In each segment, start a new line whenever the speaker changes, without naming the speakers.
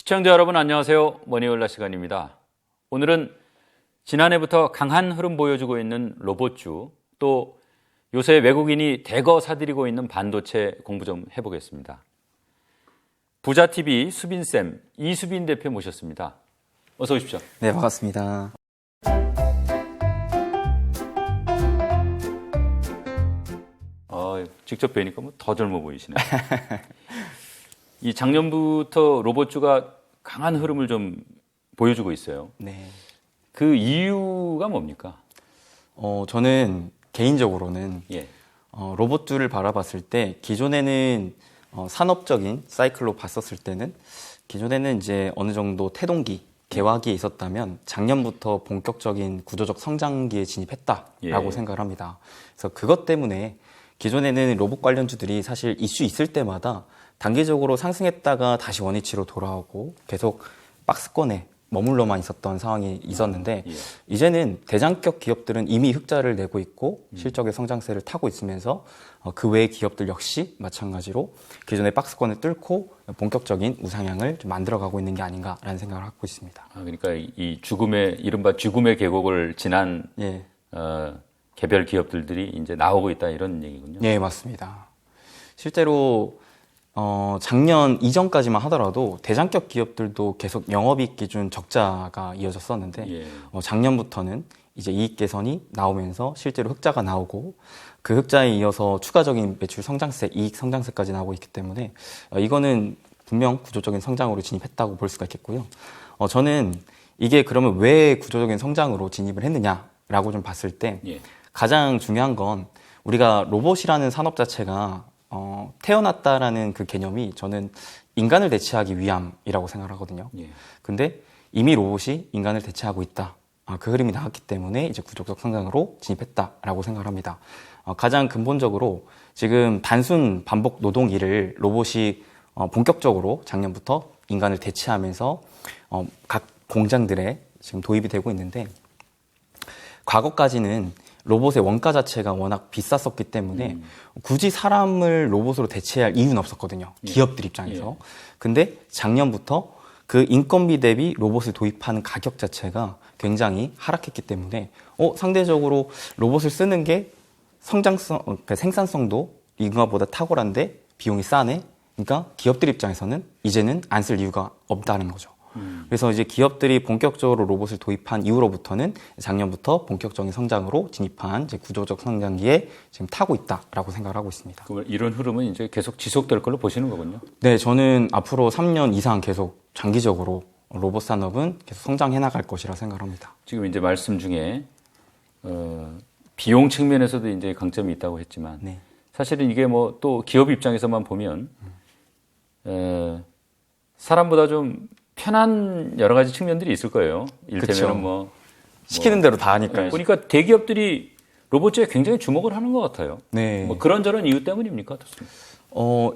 시청자 여러분 안녕하세요. 머니올라 시간입니다. 오늘은 지난해부터 강한 흐름 보여주고 있는 로봇주, 또 요새 외국인이 대거 사들이고 있는 반도체 공부 좀 해보겠습니다. 부자TV 수빈쌤, 이수빈 대표 모셨습니다. 어서 오십시오.
네, 반갑습니다.
직접 뵈니까 뭐 더 젊어 보이시네요. 이 작년부터 로봇주가 강한 흐름을 좀 보여주고 있어요.
네.
그 이유가 뭡니까?
저는 개인적으로는
예.
로봇주를 바라봤을 때 기존에는 산업적인 사이클로 봤었을 때는 기존에는 이제 어느 정도 태동기, 개화기에 있었다면 작년부터 본격적인 구조적 성장기에 진입했다라고 생각을 합니다. 그래서 그것 때문에 기존에는 로봇 관련주들이 사실 이슈 있을 때마다 단기적으로 상승했다가 다시 원위치로 돌아오고 계속 박스권에 머물러만 있었던 상황이 있었는데 이제는 대장격 기업들은 이미 흑자를 내고 있고 실적의 성장세를 타고 있으면서 그 외의 기업들 역시 마찬가지로 기존의 박스권을 뚫고 본격적인 우상향을 좀 만들어가고 있는 게 아닌가라는 생각을 하고 있습니다.
그러니까 이 죽음의 이른바 죽음의 계곡을 지난 개별 기업들이 이제 나오고 있다 이런 얘기군요.
네, 맞습니다. 실제로 작년 이전까지만 하더라도 대장격 기업들도 계속 영업이익 기준 적자가 이어졌었는데 작년부터는 이제 이익 개선이 나오면서 실제로 흑자가 나오고 그 흑자에 이어서 추가적인 매출 성장세, 이익 성장세까지 나오고 있기 때문에 이거는 분명 구조적인 성장으로 진입했다고 볼 수가 있겠고요. 저는 이게 그러면 왜 구조적인 성장으로 진입을 했느냐라고 좀 봤을 때 가장 중요한 건 우리가 로봇이라는 산업 자체가 태어났다라는 그 개념이 저는 인간을 대체하기 위함이라고 생각을 하거든요. 근데 이미 로봇이 인간을 대체하고 있다. 그 흐름이 나왔기 때문에 이제 구조적 성장으로 진입했다라고 생각을 합니다. 가장 근본적으로 지금 단순 반복 노동 일을 로봇이 본격적으로 작년부터 인간을 대체하면서 각 공장들에 지금 도입이 되고 있는데 과거까지는 로봇의 원가 자체가 워낙 비쌌었기 때문에 굳이 사람을 로봇으로 대체할 이유는 없었거든요. 기업들 입장에서. 근데 작년부터 그 인건비 대비 로봇을 도입하는 가격 자체가 굉장히 하락했기 때문에 상대적으로 로봇을 쓰는 게 그러니까 생산성도 인간보다 탁월한데 비용이 싸네. 그러니까 기업들 입장에서는 이제는 안 쓸 이유가 없다는 거죠. 그래서 이제 기업들이 본격적으로 로봇을 도입한 이후로부터는 작년부터 본격적인 성장으로 진입한 이제 구조적 성장기에 지금 타고 있다라고 생각을 하고 있습니다.
그럼 이런 흐름은 이제 계속 지속될 걸로 보시는 거군요?
네, 저는 앞으로 3년 이상 계속 장기적으로 로봇 산업은 계속 성장해 나갈 것이라 생각합니다.
지금 이제 말씀 중에 비용 측면에서도 이제 강점이 있다고 했지만 사실은 이게 뭐 또 기업 입장에서만 보면 사람보다 좀 편한 여러 가지 측면들이 있을 거예요. 이를테면
시키는 대로 다 하니까요.
보니까 대기업들이 로봇에 굉장히 주목을 하는 것 같아요.
네.
뭐 그런저런 이유 때문입니까? 어떻습니까?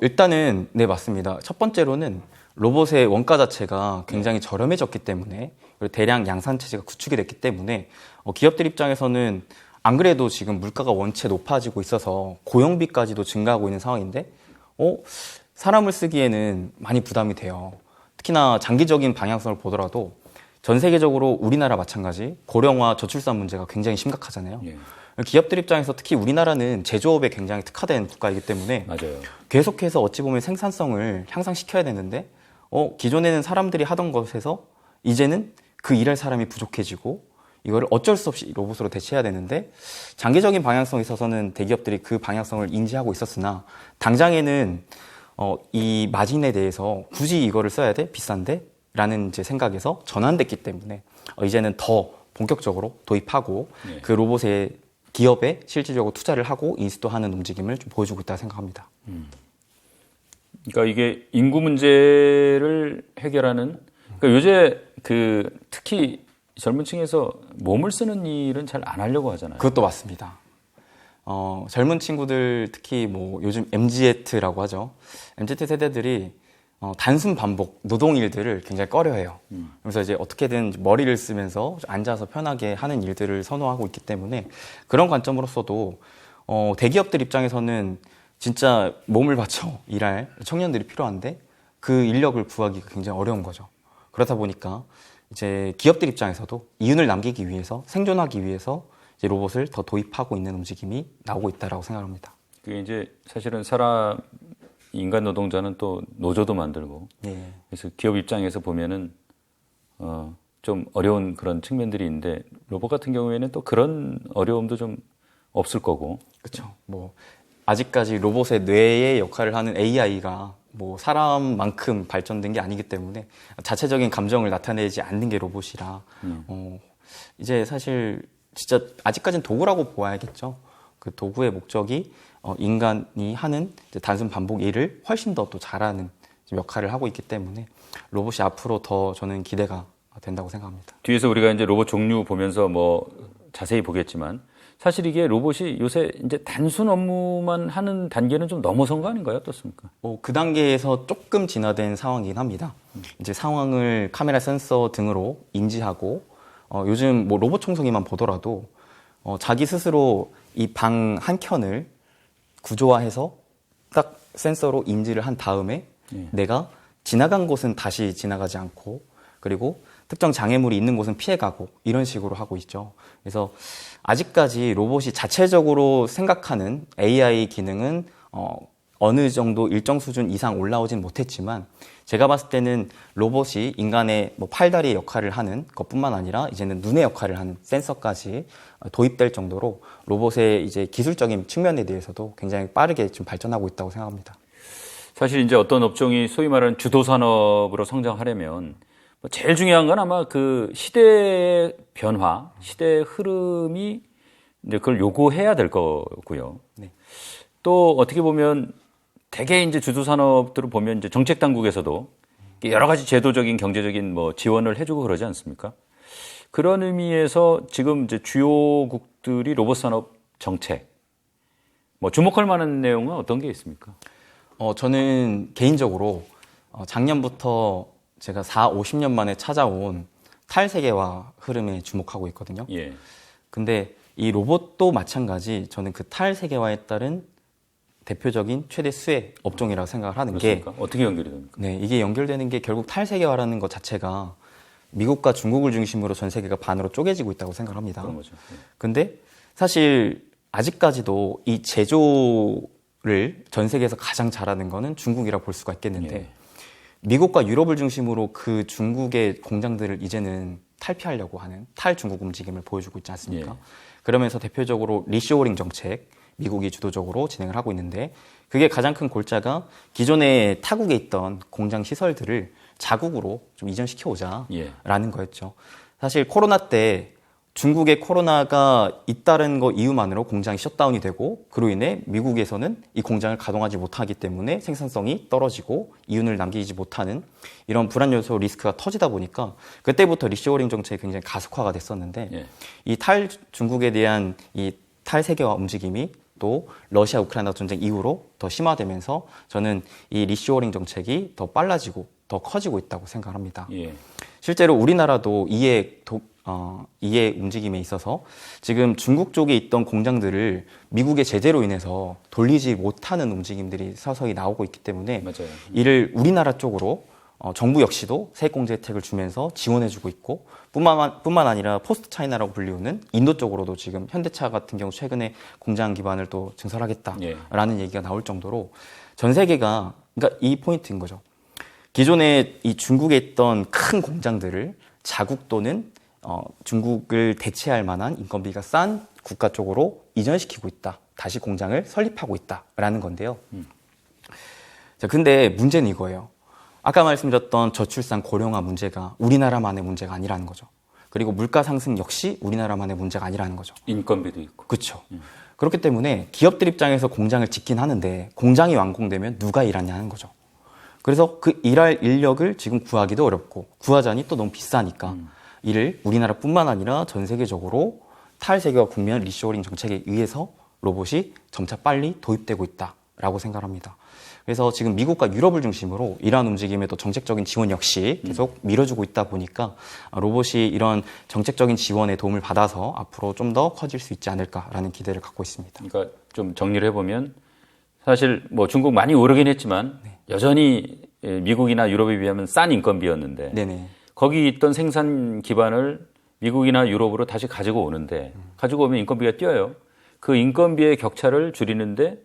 일단은 네, 맞습니다. 첫 번째로는 로봇의 원가 자체가 굉장히 저렴해졌기 때문에 그리고 대량 양산 체제가 구축이 됐기 때문에 기업들 입장에서는 안 그래도 지금 물가가 원체 높아지고 있어서 고용비까지도 증가하고 있는 상황인데 사람을 쓰기에는 많이 부담이 돼요. 특히나 장기적인 방향성을 보더라도 전 세계적으로 우리나라 마찬가지 고령화 저출산 문제가 굉장히 심각하잖아요. 기업들 입장에서 특히 우리나라는 제조업에 굉장히 특화된 국가이기 때문에
맞아요.
계속해서 어찌 보면 생산성을 향상시켜야 되는데 기존에는 사람들이 하던 것에서 이제는 그 일할 사람이 부족해지고 이거를 어쩔 수 없이 로봇으로 대체해야 되는데 장기적인 방향성에 있어서는 대기업들이 그 방향성을 인지하고 있었으나 당장에는 이 마진에 대해서 굳이 이거를 써야 돼? 비싼데? 라는 이제 생각에서 전환됐기 때문에 이제는 더 본격적으로 도입하고 그 로봇의 기업에 실질적으로 투자를 하고 인수도하는 움직임을 좀 보여주고 있다고 생각합니다.
그러니까 이게 인구 문제를 해결하는 그러니까 요새 특히 젊은 층에서 몸을 쓰는 일은 잘 안 하려고 하잖아요.
그것도 맞습니다. 젊은 친구들 특히 뭐 요즘 MZ라고 하죠. MZ 세대들이 단순 반복 노동 일들을 굉장히 꺼려해요. 그래서 이제 어떻게든 머리를 쓰면서 앉아서 편하게 하는 일들을 선호하고 있기 때문에 그런 관점으로서도 대기업들 입장에서는 진짜 몸을 바쳐 일할 청년들이 필요한데 그 인력을 구하기가 굉장히 어려운 거죠. 그렇다 보니까 이제 기업들 입장에서도 이윤을 남기기 위해서 생존하기 위해서 이제 로봇을 더 도입하고 있는 움직임이 나오고 있다라고 생각합니다.
그게 이제 사실은 인간 노동자는 또 노조도 만들고
예.
그래서 기업 입장에서 보면은 좀 어려운 그런 측면들이 있는데 로봇 같은 경우에는 또 그런 어려움도 좀 없을 거고.
그렇죠. 뭐 아직까지 로봇의 뇌의 역할을 하는 AI가 뭐 사람만큼 발전된 게 아니기 때문에 자체적인 감정을 나타내지 않는 게 로봇이라 이제 사실 진짜 아직까지는 도구라고 보아야겠죠. 그 도구의 목적이 인간이 하는 이제 단순 반복 일을 훨씬 더 또 잘하는 역할을 하고 있기 때문에 로봇이 앞으로 더 저는 기대가 된다고 생각합니다.
뒤에서 우리가 이제 로봇 종류 보면서 뭐 자세히 보겠지만 사실 이게 로봇이 요새 이제 단순 업무만 하는 단계는 좀 넘어선 거 아닌가요? 어떻습니까?
그 단계에서 조금 진화된 상황이긴 합니다. 이제 상황을 카메라 센서 등으로 인지하고 요즘 뭐 로봇 청소기만 보더라도 자기 스스로 이 방 한 켠을 구조화해서 딱 센서로 인지를 한 다음에 내가 지나간 곳은 다시 지나가지 않고 그리고 특정 장애물이 있는 곳은 피해가고 이런 식으로 하고 있죠. 그래서 아직까지 로봇이 자체적으로 생각하는 AI 기능은 어느 정도 일정 수준 이상 올라오진 못했지만 제가 봤을 때는 로봇이 인간의 뭐 팔다리의 역할을 하는 것뿐만 아니라 이제는 눈의 역할을 하는 센서까지 도입될 정도로 로봇의 이제 기술적인 측면에 대해서도 굉장히 빠르게 좀 발전하고 있다고 생각합니다.
사실 이제 어떤 업종이 소위 말하는 주도 산업으로 성장하려면 제일 중요한 건 아마 그 시대의 변화, 시대의 흐름이 이제 그걸 요구해야 될 거고요.
네.
또 어떻게 보면 대개 이제 주도 산업들을 보면 이제 정책 당국에서도 여러 가지 제도적인 경제적인 뭐 지원을 해주고 그러지 않습니까? 그런 의미에서 지금 이제 주요국들이 로봇 산업 정책 뭐 주목할 만한 내용은 어떤 게 있습니까?
저는 개인적으로 작년부터 제가 50년 만에 찾아온 탈세계화 흐름에 주목하고 있거든요.
예.
근데 이 로봇도 마찬가지 저는 그 탈세계화에 따른 대표적인 최대 수혜 업종이라고 생각을 하는
그렇습니까? 어떻게 연결이 됩니까?
네, 이게 연결되는 게 결국 탈세계화라는 것 자체가 미국과 중국을 중심으로 전 세계가 반으로 쪼개지고 있다고 생각을 합니다.
그런 거죠.
근데 사실 아직까지도 이 제조를 전 세계에서 가장 잘하는 거는 중국이라고 볼 수가 있겠는데
예.
미국과 유럽을 중심으로 그 중국의 공장들을 이제는 탈피하려고 하는 탈중국 움직임을 보여주고 있지 않습니까?
예.
그러면서 대표적으로 리쇼어링 정책, 미국이 주도적으로 진행을 하고 있는데 그게 가장 큰 골자가 기존에 타국에 있던 공장 시설들을 자국으로 좀 이전시켜오자라는
예.
거였죠. 사실 코로나 때 중국의 코로나가 잇따른 거 이유만으로 공장이 셧다운이 되고 그로 인해 미국에서는 이 공장을 가동하지 못하기 때문에 생산성이 떨어지고 이윤을 남기지 못하는 이런 불안 요소 리스크가 터지다 보니까 그때부터 리쇼어링 정책이 굉장히 가속화가 됐었는데
예.
이 탈중국에 대한 이 탈세계화 움직임이 또 러시아 우크라이나 전쟁 이후로 더 심화되면서 저는 이 리쇼어링 정책이 더 빨라지고 더 커지고 있다고 생각합니다.
예.
실제로 우리나라도 이해 움직임에 있어서 지금 중국 쪽에 있던 공장들을 미국의 제재로 인해서 돌리지 못하는 움직임들이 서서히 나오고 있기 때문에
맞아요.
이를 우리나라 쪽으로 정부 역시도 세액공제 혜택을 주면서 지원해주고 있고 뿐만 아니라 포스트 차이나라고 불리우는 인도 쪽으로도 지금 현대차 같은 경우 최근에 공장 기반을 또 증설하겠다라는 얘기가 나올 정도로 전 세계가 그러니까 이 포인트인 거죠. 기존에 이 중국에 있던 큰 공장들을 자국 또는 중국을 대체할 만한 인건비가 싼 국가 쪽으로 이전시키고 있다. 다시 공장을 설립하고 있다라는 건데요. 자, 근데 문제는 이거예요. 아까 말씀드렸던 저출산 고령화 문제가 우리나라만의 문제가 아니라는 거죠. 그리고 물가 상승 역시 우리나라만의 문제가 아니라는 거죠.
인건비도 있고.
그렇죠. 그렇기 때문에 기업들 입장에서 공장을 짓긴 하는데 공장이 완공되면 누가 일하냐는 거죠. 그래서 그 일할 인력을 지금 구하기도 어렵고 구하자니 또 너무 비싸니까 이를 우리나라뿐만 아니라 전 세계적으로 탈세계화 국면 리쇼어링 정책에 의해서 로봇이 점차 빨리 도입되고 있다라고 생각합니다. 그래서 지금 미국과 유럽을 중심으로 이러한 움직임에 또 정책적인 지원 역시 계속 밀어주고 있다 보니까 로봇이 이런 정책적인 지원에 도움을 받아서 앞으로 좀 더 커질 수 있지 않을까라는 기대를 갖고 있습니다.
그러니까 좀 정리를 해보면 사실 뭐 중국 많이 오르긴 했지만 여전히 미국이나 유럽에 비하면 싼 인건비였는데
네네.
거기 있던 생산 기반을 미국이나 유럽으로 다시 가지고 오는데 가지고 오면 인건비가 뛰어요. 그 인건비의 격차를 줄이는데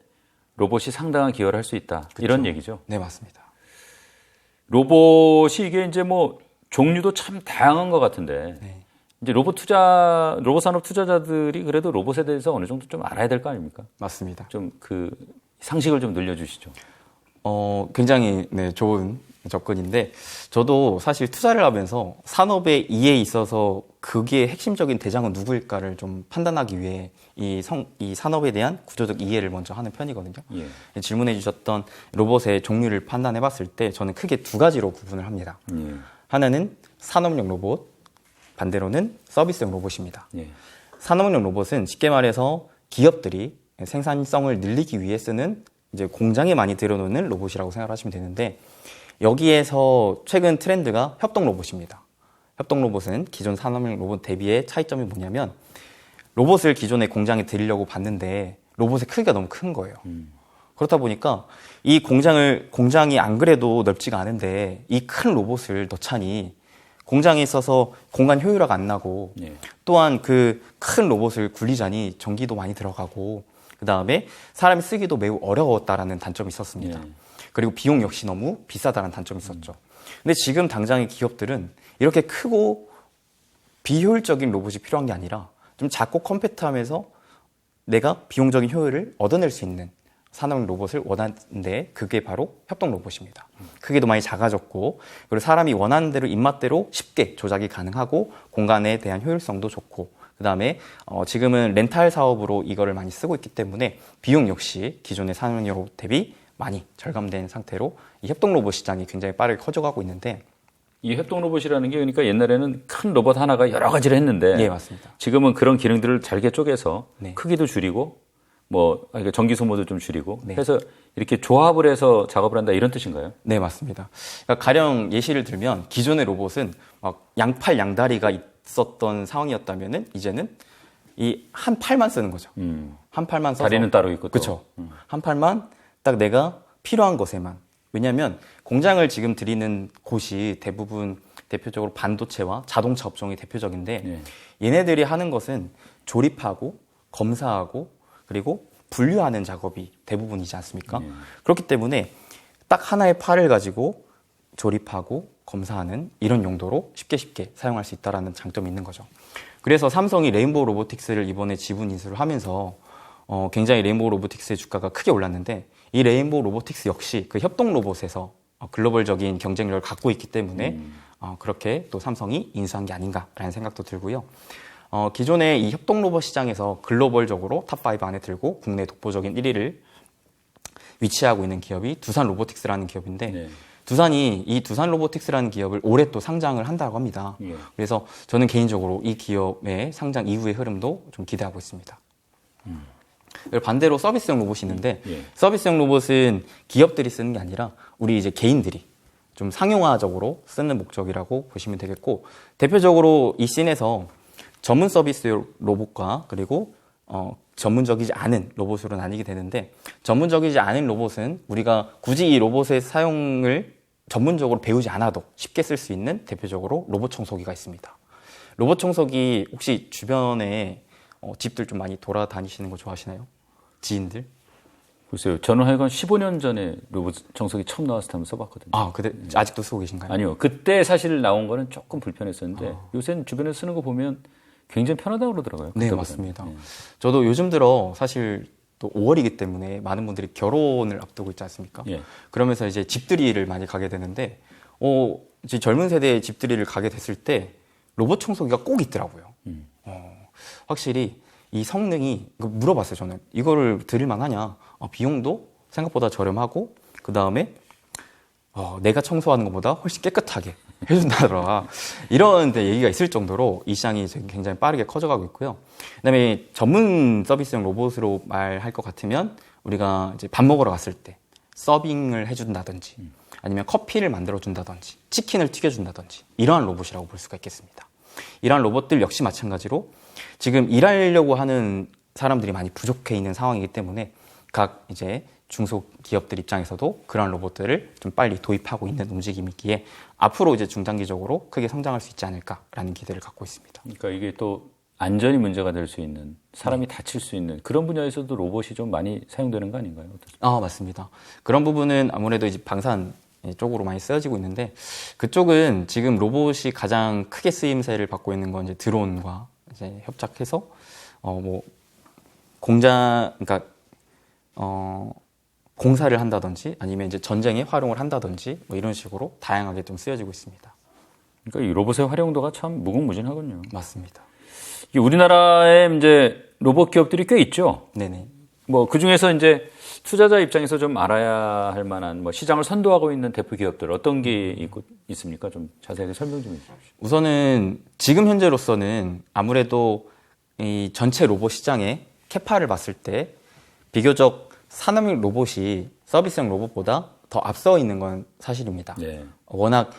로봇이 상당한 기여를 할 수 있다.
그쵸.
이런 얘기죠.
네, 맞습니다.
로봇이 이게 이제 뭐 종류도 참 다양한 것 같은데
네.
이제 로봇 산업 투자자들이 그래도 로봇에 대해서 어느 정도 좀 알아야 될 거 아닙니까?
맞습니다.
좀 그 상식을 좀 늘려주시죠.
굉장히 네, 좋은 접근인데 저도 사실 투자를 하면서 산업의 이에 있어서 그게 핵심적인 대장은 누구일까를 좀 판단하기 위해 이 산업에 대한 구조적 이해를 먼저 하는 편이거든요.
예.
질문해 주셨던 로봇의 종류를 판단해 봤을 때 저는 크게 두 가지로 구분을 합니다.
예.
하나는 산업용 로봇, 반대로는 서비스용 로봇입니다.
예.
산업용 로봇은 쉽게 말해서 기업들이 생산성을 늘리기 위해 쓰는 이제 공장에 많이 들여놓는 로봇이라고 생각하시면 되는데 여기에서 최근 트렌드가 협동 로봇입니다. 협동 로봇은 기존 산업용 로봇 대비의 차이점이 뭐냐면 로봇을 기존의 공장에 들이려고 봤는데 로봇의 크기가 너무 큰 거예요. 그렇다 보니까 이 공장이 안 그래도 넓지가 않은데 이 큰 로봇을 넣자니 공장에 있어서 공간 효율화가 안 나고
예.
또한 그 큰 로봇을 굴리자니 전기도 많이 들어가고 그 다음에 사람이 쓰기도 매우 어려웠다라는 단점이 있었습니다.
예.
그리고 비용 역시 너무 비싸다는 단점이 있었죠. 근데 지금 당장의 기업들은 이렇게 크고 비효율적인 로봇이 필요한 게 아니라 좀 작고 컴팩트하면서 내가 비용적인 효율을 얻어낼 수 있는 산업 로봇을 원하는데 그게 바로 협동 로봇입니다. 크기도 많이 작아졌고 그리고 사람이 원하는 대로 입맛대로 쉽게 조작이 가능하고 공간에 대한 효율성도 좋고 그 다음에 지금은 렌탈 사업으로 이거를 많이 쓰고 있기 때문에 비용 역시 기존의 산업 로봇 대비 많이 절감된 상태로 이 협동 로봇 시장이 굉장히 빠르게 커져가고 있는데
이 협동 로봇이라는 게 그러니까 옛날에는 큰 로봇 하나가 여러 가지를 했는데
예, 맞습니다.
지금은 그런 기능들을 잘게 쪼개서
네.
크기도 줄이고 뭐 그러니까 전기 소모도 좀 줄이고
네.
해서 이렇게 조합을 해서 작업을 한다 이런 뜻인가요?
네, 맞습니다. 그러니까 가령 예시를 들면 기존의 로봇은 막 양팔 양다리가 있었던 상황이었다면은 이제는 이 한 팔만 쓰는 거죠. 한 팔만 써서
다리는 따로 있고 또.
그렇죠. 한 팔만 딱 내가 필요한 것에만. 왜냐하면 공장을 지금 들이는 곳이 대부분 대표적으로 반도체와 자동차 업종이 대표적인데
네.
얘네들이 하는 것은 조립하고 검사하고 그리고 분류하는 작업이 대부분이지 않습니까?
네.
그렇기 때문에 딱 하나의 팔을 가지고 조립하고 검사하는 이런 용도로 쉽게 사용할 수 있다는 장점이 있는 거죠. 그래서 삼성이 레인보우 로보틱스를 이번에 지분 인수를 하면서 굉장히 레인보우 로보틱스의 주가가 크게 올랐는데 이 레인보우 로보틱스 역시 그 협동 로봇에서 글로벌적인 경쟁력을 갖고 있기 때문에 그렇게 또 삼성이 인수한 게 아닌가라는 생각도 들고요. 기존의 이 협동 로봇 시장에서 글로벌적으로 탑5 안에 들고 국내 독보적인 1위를 위치하고 있는 기업이 두산 로보틱스라는 기업인데
네.
이 두산 로보틱스라는 기업을 올해 또 상장을 한다고 합니다.
예.
그래서 저는 개인적으로 이 기업의 상장 이후의 흐름도 좀 기대하고 있습니다. 그리고 반대로 서비스용 로봇이 있는데
예.
서비스용 로봇은 기업들이 쓰는 게 아니라 우리 이제 개인들이 좀 상용화적으로 쓰는 목적이라고 보시면 되겠고 대표적으로 이 씬에서 전문 서비스 로봇과 그리고 전문적이지 않은 로봇으로 나뉘게 되는데 전문적이지 않은 로봇은 우리가 굳이 이 로봇의 사용을 전문적으로 배우지 않아도 쉽게 쓸 수 있는 대표적으로 로봇 청소기가 있습니다. 로봇 청소기 혹시 주변에 집들 좀 많이 돌아다니시는 거 좋아하시나요? 지인들?
글쎄요. 저는 하여간 15년 전에 로봇 청소기 처음 나왔을 때 한번 써봤거든요.
아, 근데 아직도 쓰고 계신가요?
아니요. 그때 사실 나온 거는 조금 불편했었는데 요새는 주변에서 쓰는 거 보면 굉장히 편하다고 그러더라고요.
네,
그때보다는.
맞습니다.
네.
저도 요즘 들어 사실 또 5월이기 때문에 많은 분들이 결혼을 앞두고 있지 않습니까?
예.
그러면서 이제 집들이를 많이 가게 되는데, 이제 젊은 세대의 집들이를 가게 됐을 때 로봇 청소기가 꼭 있더라고요. 확실히 이 성능이 물어봤어요. 저는 이거를 드릴만 하냐? 비용도 생각보다 저렴하고 그 다음에 내가 청소하는 것보다 훨씬 깨끗하게 해준다더라. 이런 데 얘기가 있을 정도로 이 시장이 굉장히 빠르게 커져가고 있고요. 그다음에 전문 서비스용 로봇으로 말할 것 같으면 우리가 이제 밥 먹으러 갔을 때 서빙을 해준다든지 아니면 커피를 만들어준다든지 치킨을 튀겨준다든지 이러한 로봇이라고 볼 수가 있겠습니다. 이러한 로봇들 역시 마찬가지로 지금 일하려고 하는 사람들이 많이 부족해 있는 상황이기 때문에 각 이제 중소기업들 입장에서도 그런 로봇들을 좀 빨리 도입하고 있는 움직임이기에 앞으로 이제 중장기적으로 크게 성장할 수 있지 않을까라는 기대를 갖고 있습니다.
그러니까 이게 또 안전이 문제가 될 수 있는, 사람이 다칠 수 있는 그런 분야에서도 로봇이 좀 많이 사용되는 거 아닌가요? 어떠세요?
맞습니다. 그런 부분은 아무래도 이제 방산 쪽으로 많이 쓰여지고 있는데, 그쪽은 지금 로봇이 가장 크게 쓰임새를 받고 있는 건 이제 드론과 이제 협작해서 그러니까 공사를 한다든지 아니면 이제 전쟁에 활용을 한다든지 뭐 이런 식으로 다양하게 좀 쓰여지고 있습니다.
그러니까 이 로봇의 활용도가 참 무궁무진하군요.
맞습니다.
우리나라에 이제 로봇 기업들이 꽤 있죠.
네네.
뭐 그 중에서 이제 투자자 입장에서 좀 알아야 할 만한 뭐 시장을 선도하고 있는 대표 기업들 어떤 게 있습니까? 좀 자세하게 설명 좀 해주십시오.
우선은 지금 현재로서는 아무래도 이 전체 로봇 시장의 캐파를 봤을 때 비교적 산업용 로봇이 서비스용 로봇보다 더 앞서 있는 건 사실입니다.
네.
워낙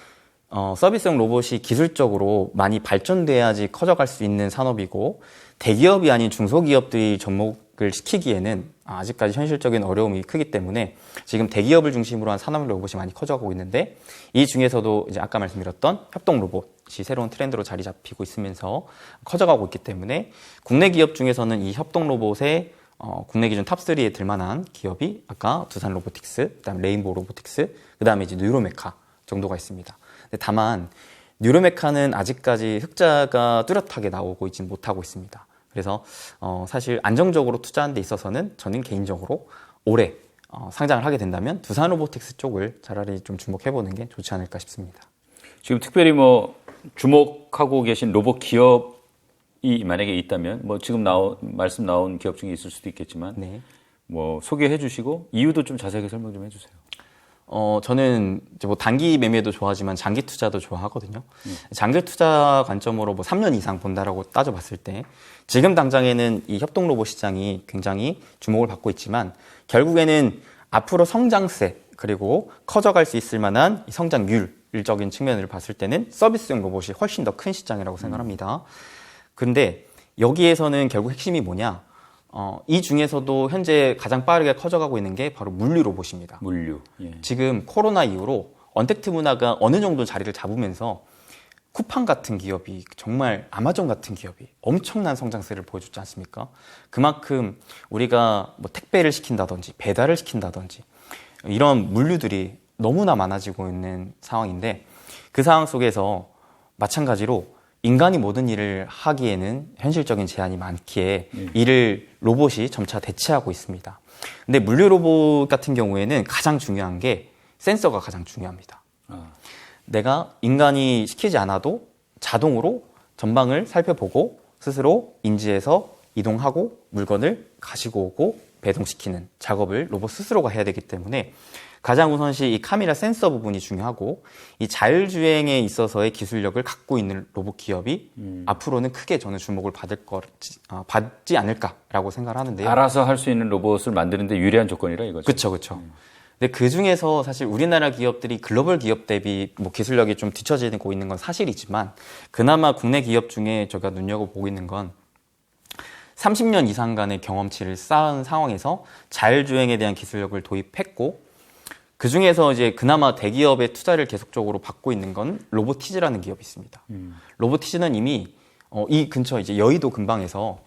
서비스용 로봇이 기술적으로 많이 발전돼야지 커져갈 수 있는 산업이고, 대기업이 아닌 중소기업들이 접목을 시키기에는 아직까지 현실적인 어려움이 크기 때문에 지금 대기업을 중심으로 한 산업 로봇이 많이 커져가고 있는데, 이 중에서도 이제 아까 말씀드렸던 협동 로봇이 새로운 트렌드로 자리 잡히고 있으면서 커져가고 있기 때문에 국내 기업 중에서는 이 협동 로봇에 국내 기준 탑3에 들만한 기업이 아까 두산 로보틱스, 그다음에 레인보우 로보틱스, 그다음에 이제 뉴로메카 정도가 있습니다. 다만 뉴로메카는 아직까지 흑자가 뚜렷하게 나오고 있지 못하고 있습니다. 그래서 사실 안정적으로 투자하는 데 있어서는 저는 개인적으로 올해 상장을 하게 된다면 두산 로보틱스 쪽을 차라리 좀 주목해보는 게 좋지 않을까 싶습니다.
지금 특별히 뭐 주목하고 계신 로봇 기업이 만약에 있다면 뭐 지금 말씀 나온 기업 중에 있을 수도 있겠지만
네.
뭐 소개해 주시고 이유도 좀 자세하게 설명 좀 해주세요.
저는 이제 뭐 단기 매매도 좋아하지만 장기 투자도 좋아하거든요. 장기 투자 관점으로 뭐 3년 이상 본다라고 따져봤을 때 지금 당장에는 이 협동 로봇 시장이 굉장히 주목을 받고 있지만 결국에는 앞으로 성장세 그리고 커져갈 수 있을 만한 성장률적인 측면을 봤을 때는 서비스용 로봇이 훨씬 더 큰 시장이라고 생각합니다. 근데 여기에서는 결국 핵심이 뭐냐? 이 중에서도 현재 가장 빠르게 커져가고 있는 게 바로 물류 로봇입니다.
물류. 예.
지금 코로나 이후로 언택트 문화가 어느 정도 자리를 잡으면서 쿠팡 같은 기업이, 정말 아마존 같은 기업이 엄청난 성장세를 보여줬지 않습니까? 그만큼 우리가 뭐 택배를 시킨다든지 배달을 시킨다든지 이런 물류들이 너무나 많아지고 있는 상황인데, 그 상황 속에서 마찬가지로 인간이 모든 일을 하기에는 현실적인 제한이 많기에 이를 로봇이 점차 대체하고 있습니다. 근데 물류 로봇 같은 경우에는 가장 중요한 게 센서가 가장 중요합니다. 내가 인간이 시키지 않아도 자동으로 전방을 살펴보고 스스로 인지해서 이동하고 물건을 가지고 오고 배송시키는 작업을 로봇 스스로가 해야 되기 때문에 가장 우선시 이 카메라 센서 부분이 중요하고, 이 자율주행에 있어서의 기술력을 갖고 있는 로봇 기업이 앞으로는 크게 저는 주목을 받지 않을까라고 생각을 하는데요.
알아서 할 수 있는 로봇을 만드는데 유리한 조건이라 이거죠.
그렇죠. 근데 그 중에서 사실 우리나라 기업들이 글로벌 기업 대비 뭐 기술력이 좀 뒤처지고 있는 건 사실이지만, 그나마 국내 기업 중에 제가 눈여겨보고 있는 건 30년 이상간의 경험치를 쌓은 상황에서 자율주행에 대한 기술력을 도입했고, 그 중에서 이제 그나마 대기업의 투자를 계속적으로 받고 있는 건 로보티즈라는 기업이 있습니다. 로보티즈는 이미 이 근처 이제 여의도 근방에서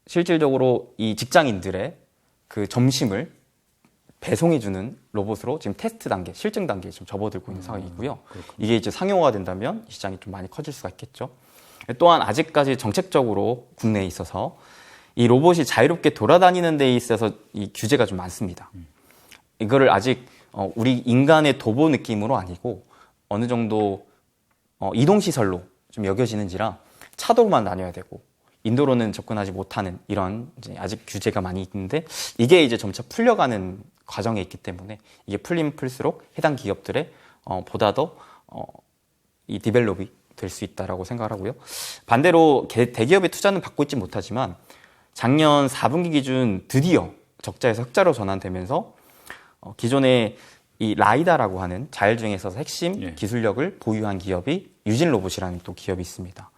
실질적으로 이 직장인들의 그 점심을 배송해주는 로봇으로 지금 테스트 단계, 실증 단계에 좀 접어들고 있는 상황이고요. 이게 이제 상용화가 된다면 시장이 좀 많이 커질 수가 있겠죠. 또한 아직까지 정책적으로 국내에 있어서 이 로봇이 자유롭게 돌아다니는 데 있어서 이 규제가 좀 많습니다. 이거를 아직 우리 인간의 도보 느낌으로 아니고 어느 정도 이동시설로 좀 여겨지는지라 차도로만 다녀야 되고 인도로는 접근하지 못하는 이런 이제 아직 규제가 많이 있는데, 이게 이제 점차 풀려가는 과정에 있기 때문에 이게 풀리면 풀수록 해당 기업들의 보다 더 이 디벨롭이 될 수 있다라고 생각하고요. 반대로 대기업의 투자는 받고 있지 못하지만 작년 4분기 기준 드디어 적자에서 흑자로 전환되면서 기존에 이 라이다라고 하는 자율주행에 있어서 핵심 기술력을 보유한 기업이 유진 로봇이라는 또 기업이 있습니다.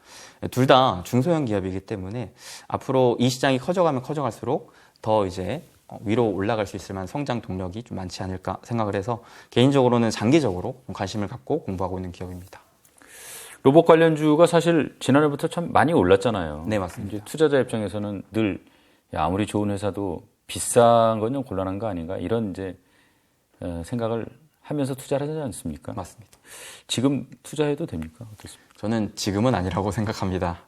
둘 다 중소형 기업이기 때문에 앞으로 이 시장이 커져가면 커져갈수록 더 이제 위로 올라갈 수 있을 만한 성장 동력이 좀 많지 않을까 생각을 해서 개인적으로는 장기적으로 관심을 갖고 공부하고 있는 기업입니다.
로봇 관련주가 사실 지난해부터 참 많이 올랐잖아요.
네, 맞습니다.
이제 투자자 입장에서는 늘 야, 아무리 좋은 회사도 비싼 건 좀 곤란한 거 아닌가 이런 이제 생각을 하면서 투자를 하지 않습니까?
맞습니다.
지금 투자해도 됩니까? 어떻습니까?
저는 지금은 아니라고 생각합니다.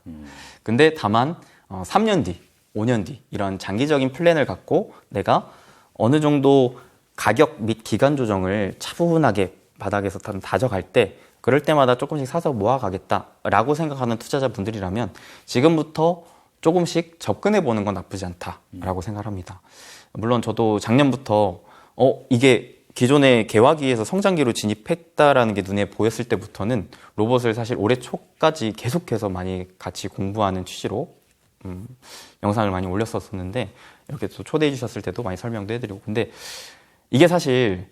근데 다만 3년 뒤, 5년 뒤 이런 장기적인 플랜을 갖고 내가 어느 정도 가격 및 기간 조정을 차분하게 바닥에서 다져갈 때 그럴 때마다 조금씩 사서 모아가겠다라고 생각하는 투자자분들이라면 지금부터 조금씩 접근해 보는 건 나쁘지 않다라고 생각합니다. 물론 저도 작년부터 이게 기존의 개화기에서 성장기로 진입했다라는 게 눈에 보였을 때부터는 로봇을 사실 올해 초까지 계속해서 많이 같이 공부하는 취지로 영상을 많이 올렸었는데 이렇게 또 초대해 주셨을 때도 많이 설명도 해드리고 근데 이게 사실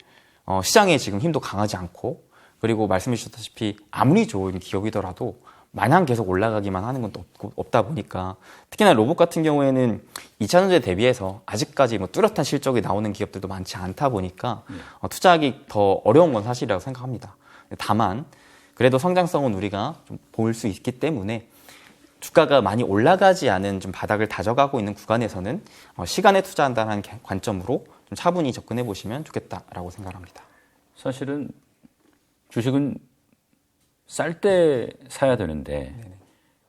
시장에 지금 힘도 강하지 않고 그리고 말씀해 주셨다시피 아무리 좋은 기업이더라도 마냥 계속 올라가기만 하는 건 또 없다 보니까 특히나 로봇 같은 경우에는 2차 전지에 대비해서 아직까지 뭐 뚜렷한 실적이 나오는 기업들도 많지 않다 보니까 투자하기 더 어려운 건 사실이라고 생각합니다. 다만 그래도 성장성은 우리가 좀 볼 수 있기 때문에 주가가 많이 올라가지 않은 좀 바닥을 다져가고 있는 구간에서는 시간에 투자한다는 관점으로 좀 차분히 접근해 보시면 좋겠다라고 생각합니다.
사실은 주식은 쌀 때 사야 되는데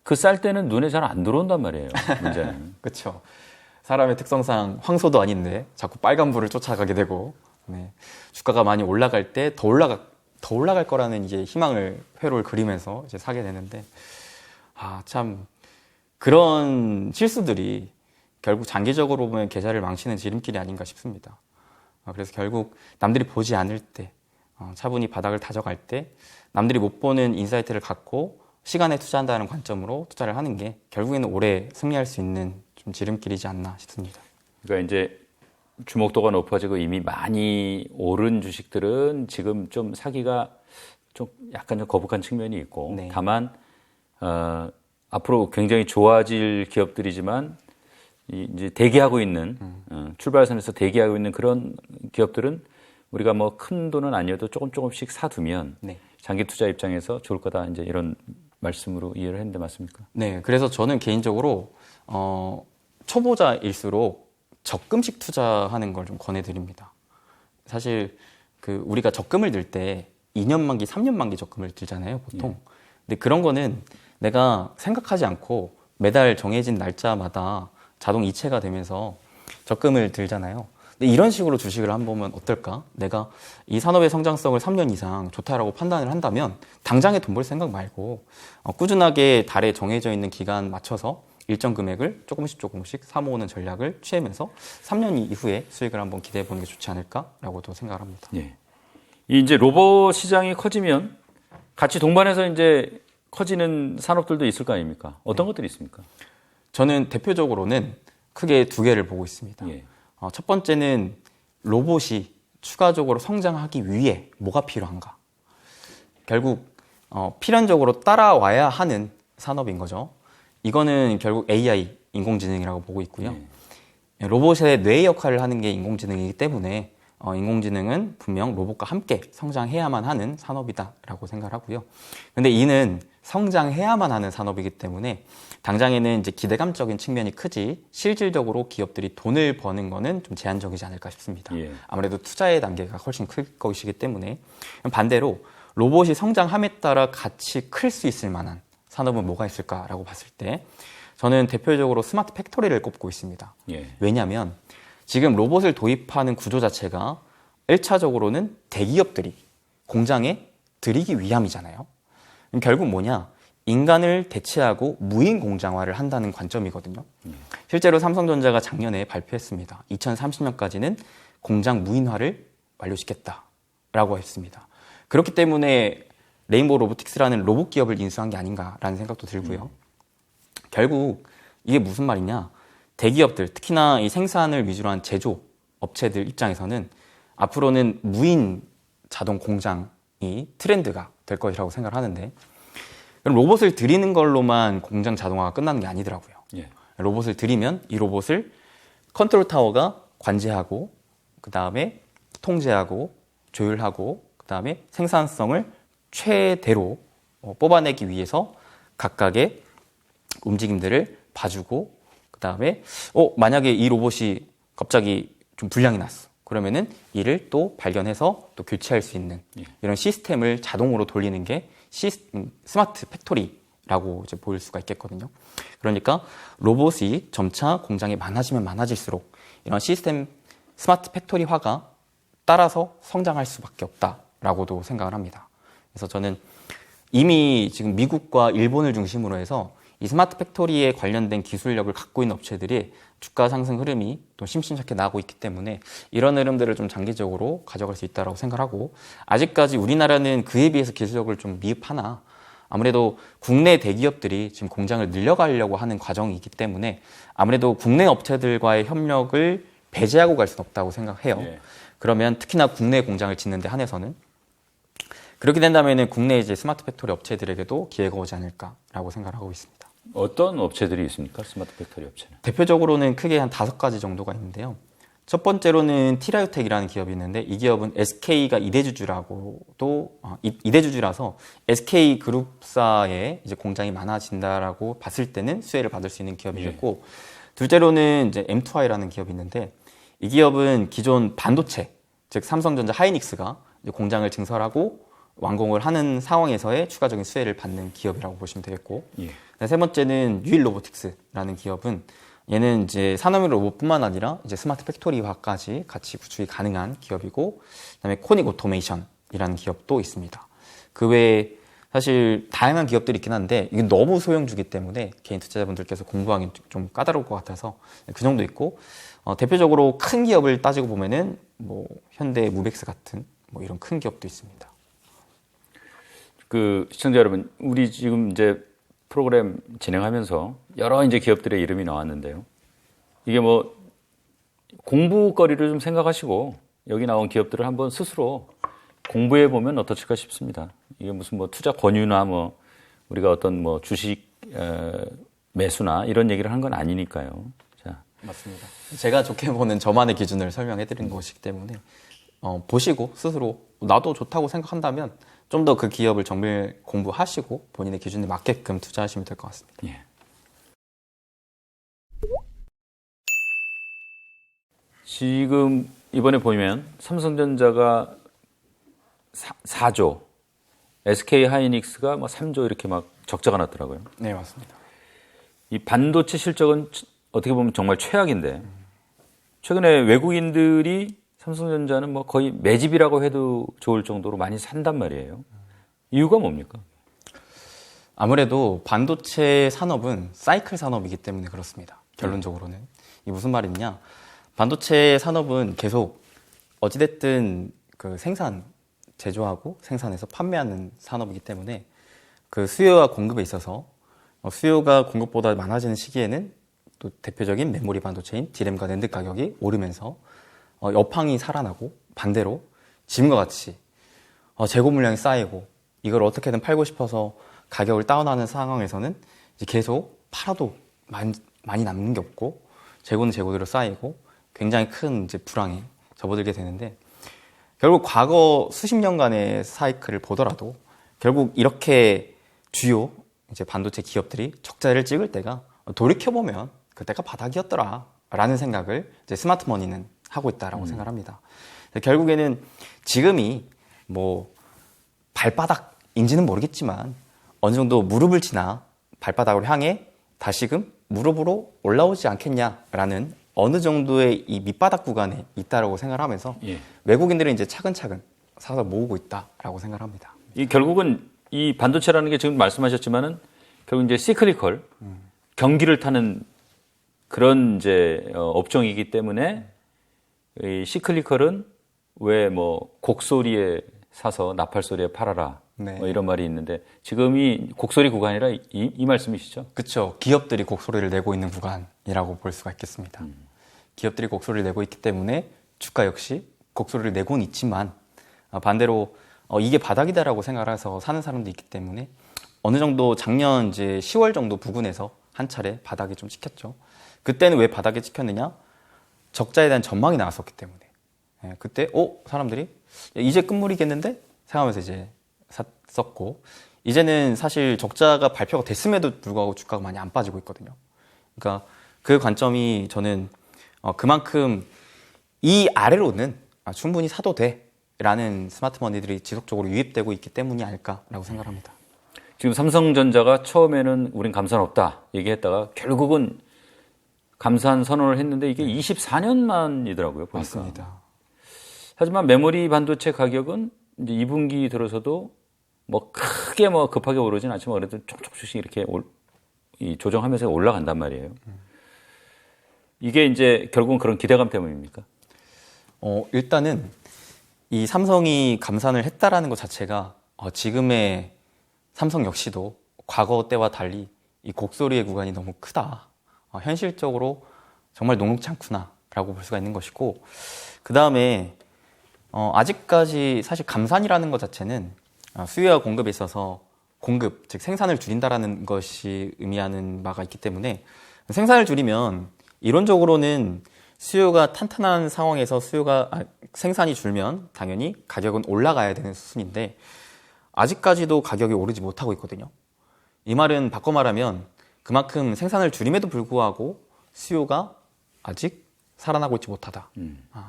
그 쌀 때는 눈에 잘 안 들어온단 말이에요. 문제는.
그렇죠. 사람의 특성상 황소도 아닌데 자꾸 빨간불을 쫓아가게 되고 네. 주가가 많이 올라갈 때 더 올라갈 거라는 이제 희망을 회로를 그리면서 이제 사게 되는데 참 그런 실수들이 결국 장기적으로 보면 계좌를 망치는 지름길이 아닌가 싶습니다. 그래서 결국 남들이 보지 않을 때 차분히 바닥을 다져갈 때 남들이 못 보는 인사이트를 갖고 시간에 투자한다는 관점으로 투자를 하는 게 결국에는 오래 승리할 수 있는 좀 지름길이지 않나 싶습니다.
그러니까 이제 주목도가 높아지고 이미 많이 오른 주식들은 지금 좀 사기가 좀 약간 좀 거북한 측면이 있고
네.
다만 앞으로 굉장히 좋아질 기업들이지만 이제 대기하고 있는 출발선에서 대기하고 있는 그런 기업들은 우리가 뭐 큰 돈은 아니어도 조금씩 사두면
네.
장기 투자 입장에서 좋을 거다 이제 이런 말씀으로 이해를 했는데 맞습니까?
네, 그래서 저는 개인적으로 초보자일수록 적금식 투자하는 걸 좀 권해드립니다. 사실 우리가 적금을 들 때 2년 만기, 3년 만기 적금을 들잖아요, 보통. 근데 그런 거는 내가 생각하지 않고 매달 정해진 날짜마다 자동 이체가 되면서 적금을 들잖아요. 근데 이런 식으로 주식을 한번 보면 어떨까? 내가 이 산업의 성장성을 3년 이상 좋다라고 판단을 한다면 당장에 돈 벌 생각 말고 꾸준하게 달에 정해져 있는 기간 맞춰서 일정 금액을 조금씩 사모으는 전략을 취하면서 3년 이후에 수익을 한번 기대해 보는 게 좋지 않을까라고도 생각을 합니다.
예. 이제 로봇 시장이 커지면 같이 동반해서 이제 커지는 산업들도 있을 거 아닙니까? 어떤 것들이 있습니까?
저는 대표적으로는 크게 두 개를 보고 있습니다.
예.
첫 번째는 로봇이 추가적으로 성장하기 위해 뭐가 필요한가? 결국 필연적으로 따라와야 하는 산업인 거죠. 이거는 결국 AI, 인공지능이라고 보고 있고요. 로봇의 뇌 역할을 하는 게 인공지능이기 때문에 인공지능은 분명 로봇과 함께 성장해야만 하는 산업이다라고 생각을 하고요. 근데 이는 성장해야만 하는 산업이기 때문에 당장에는 이제 기대감적인 측면이 크지 실질적으로 기업들이 돈을 버는 거는 좀 제한적이지 않을까 싶습니다.
예.
아무래도 투자의 단계가 훨씬 클 것이기 때문에 반대로 로봇이 성장함에 따라 같이 클 수 있을 만한 산업은 뭐가 있을까라고 봤을 때 저는 대표적으로 스마트 팩토리를 꼽고 있습니다.
예.
왜냐하면 지금 로봇을 도입하는 구조 자체가 1차적으로는 대기업들이 공장에 들이기 위함이잖아요. 결국 뭐냐? 인간을 대체하고 무인 공장화를 한다는 관점이거든요. 실제로 삼성전자가 작년에 발표했습니다. 2030년까지는 공장 무인화를 완료시켰다라고 했습니다. 그렇기 때문에 레인보우 로보틱스라는 로봇 기업을 인수한 게 아닌가라는 생각도 들고요. 결국 이게 무슨 말이냐? 대기업들, 특히나 이 생산을 위주로 한 제조 업체들 입장에서는 앞으로는 무인 자동 공장이 트렌드가 될 것이라고 생각을 하는데 그럼 로봇을 들이는 걸로만 공장 자동화가 끝나는 게 아니더라고요.
예.
로봇을 들이면 이 로봇을 컨트롤 타워가 관제하고 그 다음에 통제하고 조율하고 그 다음에 생산성을 최대로 뽑아내기 위해서 각각의 움직임들을 봐주고 그 다음에 만약에 이 로봇이 갑자기 좀 불량이 났어. 그러면은 이를 또 발견해서 또 교체할 수 있는 이런 시스템을 자동으로 돌리는 게 스마트 팩토리라고 이제 보일 수가 있겠거든요. 그러니까 로봇이 점차 공장이 많아지면 많아질수록 이런 시스템 스마트 팩토리화가 따라서 성장할 수밖에 없다라고도 생각을 합니다. 그래서 저는 이미 지금 미국과 일본을 중심으로 해서 이 스마트 팩토리에 관련된 기술력을 갖고 있는 업체들이 주가 상승 흐름이 또 심심찮게 나고 있기 때문에 이런 흐름들을 좀 장기적으로 가져갈 수 있다고 생각하고, 아직까지 우리나라는 그에 비해서 기술력을 좀 미흡하나 아무래도 국내 대기업들이 지금 공장을 늘려가려고 하는 과정이기 때문에 아무래도 국내 업체들과의 협력을 배제하고 갈 수는 없다고 생각해요. 네. 그러면 특히나 국내 공장을 짓는 데 한해서는 그렇게 된다면 국내 이제 스마트 팩토리 업체들에게도 기회가 오지 않을까라고 생각을 하고 있습니다.
어떤 업체들이 있습니까? 스마트 팩토리 업체는?
대표적으로는 크게 한 5가지 정도가 있는데요. 첫 번째로는 티라유텍이라는 기업이 있는데 이 기업은 SK가 이대주주라서 SK 그룹사에 이제 공장이 많아진다라고 봤을 때는 수혜를 받을 수 있는 기업이겠고, 둘째로는 이제 M2I라는 기업이 있는데 이 기업은 기존 반도체, 즉 삼성전자 하이닉스가 이제 공장을 증설하고 완공을 하는 상황에서의 추가적인 수혜를 받는 기업이라고 보시면 되겠고, 세 번째는 유일 로보틱스라는 기업은 얘는 이제 산업용 로봇뿐만 아니라 이제 스마트 팩토리화까지 같이 구축이 가능한 기업이고, 그다음에 코닉 오토메이션이라는 기업도 있습니다. 그 외에 사실 다양한 기업들이 있긴 한데 이게 너무 소형주기 때문에 개인 투자자분들께서 공부하기 좀 까다로울 것 같아서 그 정도 있고, 대표적으로 큰 기업을 따지고 보면은 뭐 현대 무벡스 같은 뭐 이런 큰 기업도 있습니다.
그 시청자 여러분, 우리 지금 이제 프로그램 진행하면서 여러 이제 기업들의 이름이 나왔는데요. 이게 뭐 공부거리를 좀 생각하시고 여기 나온 기업들을 한번 스스로 공부해 보면 어떨까 싶습니다. 이게 무슨 뭐 투자 권유나 뭐 우리가 어떤 뭐 주식 매수나 이런 얘기를 한 건 아니니까요. 자,
맞습니다. 제가 좋게 보는 저만의 기준을 설명해 드린 것이기 때문에 보시고 스스로 나도 좋다고 생각한다면 좀 더 그 기업을 정밀 공부하시고 본인의 기준에 맞게끔 투자하시면 될 것 같습니다.
예. 지금 이번에 보면 삼성전자가 4조, SK 하이닉스가 뭐 3조 이렇게 막 적자가 났더라고요.
네, 맞습니다.
이 반도체 실적은 어떻게 보면 정말 최악인데 최근에 외국인들이 삼성전자는 뭐 거의 매집이라고 해도 좋을 정도로 많이 산단 말이에요. 이유가 뭡니까?
아무래도 반도체 산업은 사이클 산업이기 때문에 그렇습니다. 결론적으로는. 이게 무슨 말이냐? 반도체 산업은 계속 어찌됐든 그 제조하고 생산해서 판매하는 산업이기 때문에 그 수요와 공급에 있어서 수요가 공급보다 많아지는 시기에는 또 대표적인 메모리 반도체인 D램과 낸드 가격이 오르면서 여팡이 살아나고, 반대로 지금과 같이 재고 물량이 쌓이고 이걸 어떻게든 팔고 싶어서 가격을 다운하는 상황에서는 이제 계속 팔아도 많이 남는 게 없고 재고는 재고대로 쌓이고 굉장히 큰 이제 불황에 접어들게 되는데, 결국 과거 수십 년간의 사이클을 보더라도 결국 이렇게 주요 이제 반도체 기업들이 적자를 찍을 때가 돌이켜보면 그때가 바닥이었더라 라는 생각을 이제 스마트머니는 하고 있다라고 생각합니다. 결국에는 지금이 뭐 발바닥인지는 모르겠지만 어느 정도 무릎을 지나 발바닥을 향해 다시금 무릎으로 올라오지 않겠냐라는 어느 정도의 이 밑바닥 구간에 있다라고 생각을 하면서 외국인들은 이제 차근차근 사서 모으고 있다라고 생각을 합니다.
이 결국은 이 반도체라는 게 지금 말씀하셨지만은 결국 이제 시클리컬 경기를 타는 그런 이제 업종이기 때문에 이 시클리컬은 왜 뭐 곡소리에 사서 나팔소리에 팔아라 뭐 이런 말이 있는데 지금이 곡소리 구간이라 이 말씀이시죠?
그렇죠. 기업들이 곡소리를 내고 있는 구간이라고 볼 수가 있겠습니다. 기업들이 곡소리를 내고 있기 때문에 주가 역시 곡소리를 내고는 있지만 반대로 이게 바닥이다라고 생각해서 사는 사람도 있기 때문에 어느 정도 작년 이제 10월 정도 부근에서 한 차례 바닥이 좀 찍혔죠. 그때는 왜 바닥에 찍혔느냐? 적자에 대한 전망이 나왔었기 때문에 예, 그때 사람들이 이제 끝물이겠는데 생각하면서 이제 샀었고 이제는 사실 적자가 발표가 됐음에도 불구하고 주가가 많이 안 빠지고 있거든요. 그러니까 그 관점이 저는 그만큼 이 아래로는 충분히 사도 돼라는 스마트머니들이 지속적으로 유입되고 있기 때문이 아닐까라고 생각합니다.
지금 삼성전자가 처음에는 우린 감산 없다 얘기했다가 결국은 감산 선언을 했는데 이게 24년 만이더라고요. 보니까.
맞습니다.
하지만 메모리 반도체 가격은 이제 2분기 들어서도 뭐 크게 뭐 급하게 오르진 않지만 그래도 조금씩 이렇게 조정하면서 올라간단 말이에요. 이게 이제 결국은 그런 기대감 때문입니까?
일단은 이 삼성이 감산을 했다라는 것 자체가 지금의 삼성 역시도 과거 때와 달리 이 곡소리의 구간이 너무 크다. 현실적으로 정말 녹록지 않구나라고 볼 수가 있는 것이고 그 다음에 아직까지 사실 감산이라는 것 자체는 수요와 공급에 있어서 공급, 즉 생산을 줄인다라는 것이 의미하는 바가 있기 때문에 생산을 줄이면 이론적으로는 수요가 탄탄한 상황에서 생산이 줄면 당연히 가격은 올라가야 되는 수순인데 아직까지도 가격이 오르지 못하고 있거든요. 이 말은 바꿔 말하면 그만큼 생산을 줄임에도 불구하고 수요가 아직 살아나고 있지 못하다.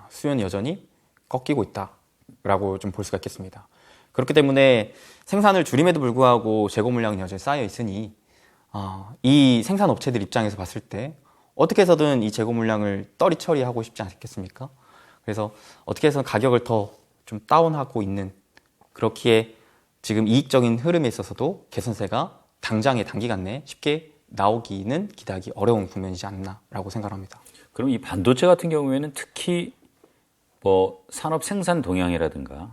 수요는 여전히 꺾이고 있다라고 좀 볼 수가 있겠습니다. 그렇기 때문에 생산을 줄임에도 불구하고 재고 물량은 여전히 쌓여 있으니 이 생산업체들 입장에서 봤을 때 어떻게 해서든 이 재고 물량을 떨이 처리하고 싶지 않겠습니까? 그래서 어떻게 해서 가격을 더 좀 다운하고 있는 그렇기에 지금 이익적인 흐름에 있어서도 개선세가 당장에 단기간 내에 쉽게 나오기는 기대하기 어려운 국면이지 않나라고 생각합니다.
그럼 이 반도체 같은 경우에는 특히 뭐 산업 생산 동향이라든가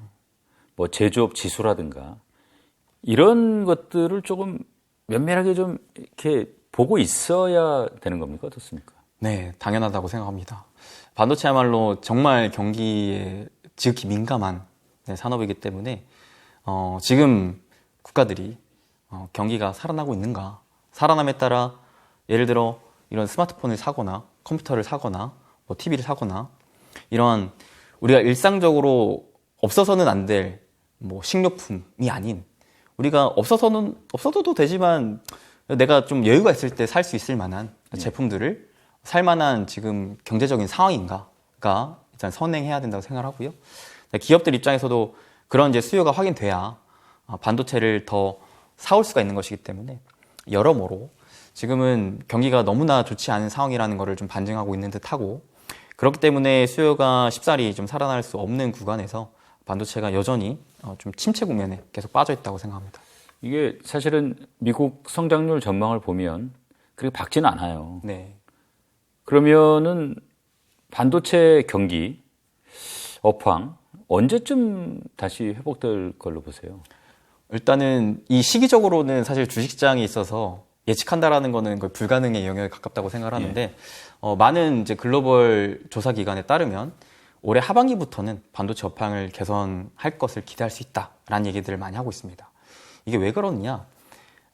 뭐 제조업 지수라든가 이런 것들을 조금 면밀하게 좀 이렇게 보고 있어야 되는 겁니까? 어떻습니까?
네, 당연하다고 생각합니다. 반도체야말로 정말 경기에 지극히 민감한 산업이기 때문에 지금 국가들이 경기가 살아나고 있는가, 살아남에 따라 예를 들어 이런 스마트폰을 사거나 컴퓨터를 사거나 뭐 TV를 사거나 이런 우리가 일상적으로 없어서는 안 될 뭐 식료품이 아닌 우리가 없어도 되지만 내가 좀 여유가 있을 때 살 수 있을 만한 제품들을 살 만한 지금 경제적인 상황인가가 일단 선행해야 된다고 생각하고요. 기업들 입장에서도 그런 이제 수요가 확인돼야 반도체를 더 사올 수가 있는 것이기 때문에 여러모로 지금은 경기가 너무나 좋지 않은 상황이라는 것을 좀 반증하고 있는 듯하고 그렇기 때문에 수요가 쉽사리 좀 살아날 수 없는 구간에서 반도체가 여전히 좀 침체 국면에 계속 빠져 있다고 생각합니다.
이게 사실은 미국 성장률 전망을 보면 그렇게 밝지는 않아요.
네.
그러면은 반도체 경기 업황 언제쯤 다시 회복될 걸로 보세요?
일단은 이 시기적으로는 사실 주식시장에 있어서 예측한다라는 거는 거의 불가능의 영역에 가깝다고 생각을 하는데 많은 이제 글로벌 조사 기관에 따르면 올해 하반기부터는 반도체 업황을 개선할 것을 기대할 수 있다라는 얘기들을 많이 하고 있습니다. 이게 왜 그러느냐?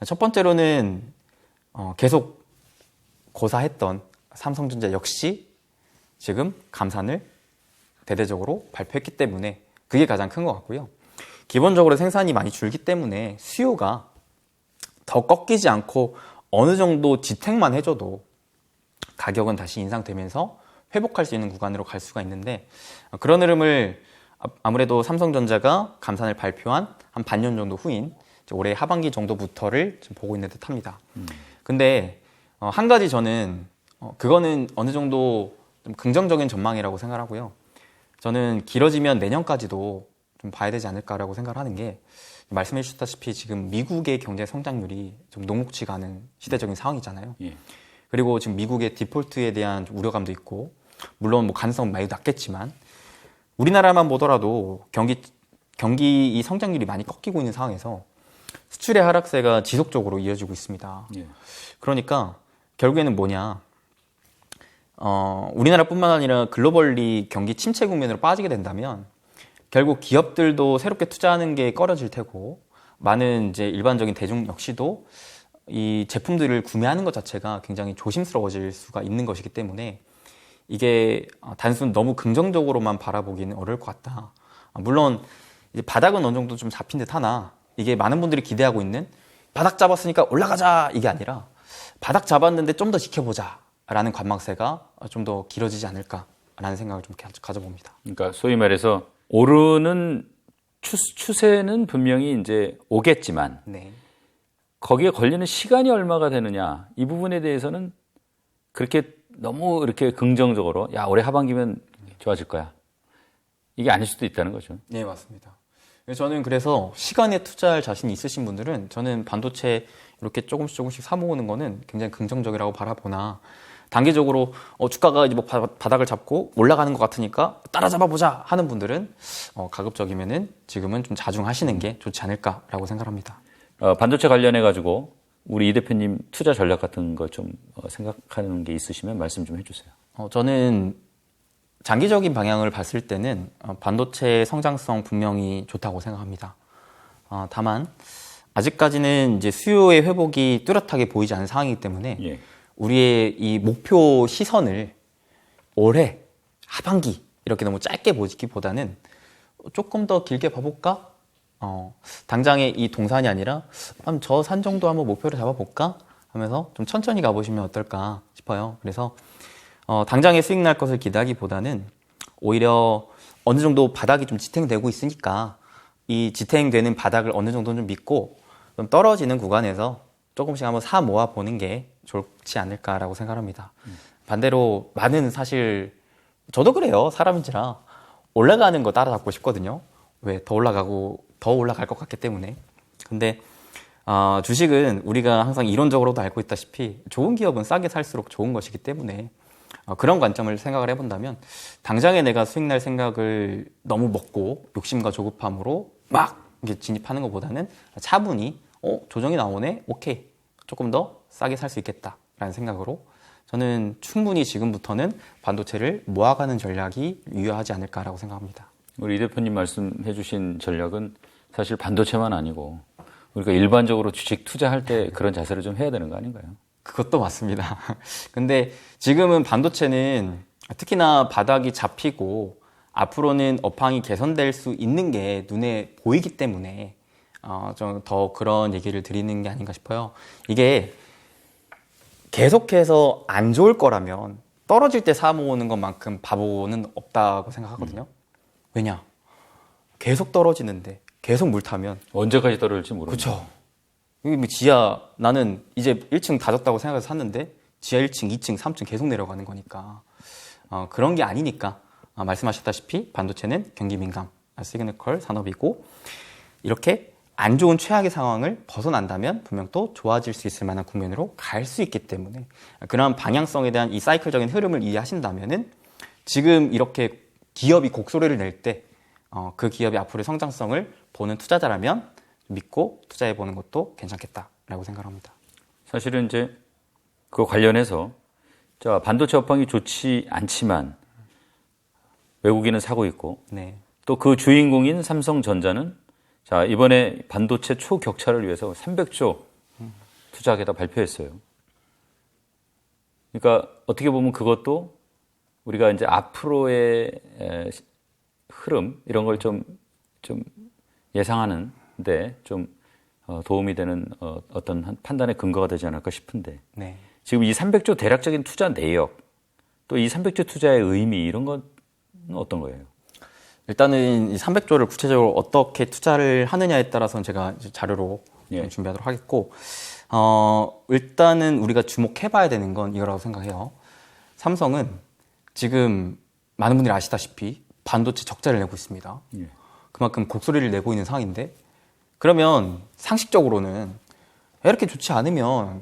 첫 번째로는 계속 고사했던 삼성전자 역시 지금 감산을 대대적으로 발표했기 때문에 그게 가장 큰 것 같고요. 기본적으로 생산이 많이 줄기 때문에 수요가 더 꺾이지 않고 어느 정도 지탱만 해줘도 가격은 다시 인상되면서 회복할 수 있는 구간으로 갈 수가 있는데 그런 흐름을 아무래도 삼성전자가 감산을 발표한 한 반년 정도 후인 올해 하반기 정도부터를 지금 보고 있는 듯합니다. 근데 한 가지 저는 그거는 어느 정도 좀 긍정적인 전망이라고 생각하고요. 저는 길어지면 내년까지도 좀 봐야 되지 않을까라고 생각을 하는 게 말씀해 주셨다시피 지금 미국의 경제 성장률이 좀 녹록지가 않은 시대적인 상황이잖아요.
예.
그리고 지금 미국의 디폴트에 대한 우려감도 있고 물론 뭐 가능성은 많이 낮겠지만 우리나라만 보더라도 경기 이 성장률이 많이 꺾이고 있는 상황에서 수출의 하락세가 지속적으로 이어지고 있습니다.
예.
그러니까 결국에는 뭐냐? 우리나라뿐만 아니라 글로벌리 경기 침체 국면으로 빠지게 된다면 결국 기업들도 새롭게 투자하는 게 꺼려질 테고 많은 이제 일반적인 대중 역시도 이 제품들을 구매하는 것 자체가 굉장히 조심스러워질 수가 있는 것이기 때문에 이게 단순 너무 긍정적으로만 바라보기는 어려울 것 같다. 물론 이제 바닥은 어느 정도 좀 잡힌 듯 하나 이게 많은 분들이 기대하고 있는 바닥 잡았으니까 올라가자 이게 아니라 바닥 잡았는데 좀 더 지켜보자 라는 관망세가 좀 더 길어지지 않을까라는 생각을 좀 가져봅니다.
그러니까 소위 말해서 오르는 추세는 분명히 이제 오겠지만
네.
거기에 걸리는 시간이 얼마가 되느냐 이 부분에 대해서는 그렇게 너무 이렇게 긍정적으로 야 올해 하반기면 좋아질 거야 이게 아닐 수도 있다는 거죠.
네, 맞습니다. 저는 그래서 시간에 투자할 자신이 있으신 분들은 저는 반도체 이렇게 조금씩 사 모으는 거는 굉장히 긍정적이라고 바라보나 단기적으로 주가가 이제 뭐 바닥을 잡고 올라가는 것 같으니까 따라잡아 보자 하는 분들은 가급적이면은 지금은 좀 자중하시는 게 좋지 않을까라고 생각합니다.
반도체 관련해 가지고 우리 이 대표님 투자 전략 같은 거 좀 생각하는 게 있으시면 말씀 좀 해주세요.
저는 장기적인 방향을 봤을 때는 반도체 성장성 분명히 좋다고 생각합니다. 다만 아직까지는 이제 수요의 회복이 뚜렷하게 보이지 않는 상황이기 때문에
예.
우리의 이 목표 시선을 올해 하반기 이렇게 너무 짧게 보기보다는 조금 더 길게 봐볼까? 당장의 이 동산이 아니라 저 산 정도 한번 목표를 잡아볼까? 하면서 좀 천천히 가보시면 어떨까 싶어요. 그래서 당장의 수익 날 것을 기대하기보다는 오히려 어느 정도 바닥이 좀 지탱되고 있으니까 이 지탱되는 바닥을 어느 정도 좀 믿고 좀 떨어지는 구간에서 조금씩 한번 사 모아 보는 게 좋지 않을까라고 생각합니다. 반대로 많은 사실 저도 그래요. 사람인지라 올라가는 거 따라잡고 싶거든요. 왜? 더 올라갈 것 같기 때문에. 근데 주식은 우리가 항상 이론적으로도 알고 있다시피 좋은 기업은 싸게 살수록 좋은 것이기 때문에 그런 관점을 생각을 해본다면 당장에 내가 수익 날 생각을 너무 먹고 욕심과 조급함으로 막 이렇게 진입하는 것보다는 차분히 조정이 나오네? 오케이. 조금 더 싸게 살 수 있겠다라는 생각으로 저는 충분히 지금부터는 반도체를 모아가는 전략이 유효하지 않을까라고 생각합니다.
우리 이 대표님 말씀해 주신 전략은 사실 반도체만 아니고 우리가 일반적으로 주식 투자할 때 그런 자세를 좀 해야 되는 거 아닌가요?
그것도 맞습니다. 근데 지금은 반도체는 특히나 바닥이 잡히고 앞으로는 업황이 개선될 수 있는 게 눈에 보이기 때문에 좀 더 그런 얘기를 드리는 게 아닌가 싶어요. 이게 계속해서 안 좋을 거라면 떨어질 때 사 모으는 것만큼 바보는 없다고 생각하거든요. 왜냐? 계속 떨어지는데 계속 물 타면
언제까지 떨어질지 모르는
그렇죠. 여기 뭐 지하 나는 이제 1층 다졌다고 생각해서 샀는데 지하 1층, 2층, 3층 계속 내려가는 거니까 그런 게 아니니까 말씀하셨다시피 반도체는 경기 민감, 시그니컬 산업이고 이렇게 안 좋은 최악의 상황을 벗어난다면 분명 또 좋아질 수 있을 만한 국면으로 갈 수 있기 때문에 그런 방향성에 대한 이 사이클적인 흐름을 이해하신다면은 지금 이렇게 기업이 곡소리를 낼 때 그 기업의 앞으로의 성장성을 보는 투자자라면 믿고 투자해 보는 것도 괜찮겠다라고 생각합니다.
사실은 이제 그 관련해서 자, 반도체 업황이 좋지 않지만 외국인은 사고 있고
네.
또 그 주인공인 삼성전자는 자, 이번에 반도체 초격차를 위해서 300조 투자하겠다 발표했어요. 그러니까 어떻게 보면 그것도 우리가 이제 앞으로의 흐름 이런 걸 좀 예상하는데 좀 도움이 되는 어떤 판단의 근거가 되지 않을까 싶은데
네.
지금 이 300조 대략적인 투자 내역 또 이 300조 투자의 의미 이런 건 어떤 거예요?
일단은 이 300조를 구체적으로 어떻게 투자를 하느냐에 따라서는 제가 이제 자료로 좀 준비하도록 하겠고 일단은 우리가 주목해봐야 되는 건 이거라고 생각해요. 삼성은 지금 많은 분들이 아시다시피 반도체 적자를 내고 있습니다.
예.
그만큼 곡소리를 내고 있는 상황인데 그러면 상식적으로는 이렇게 좋지 않으면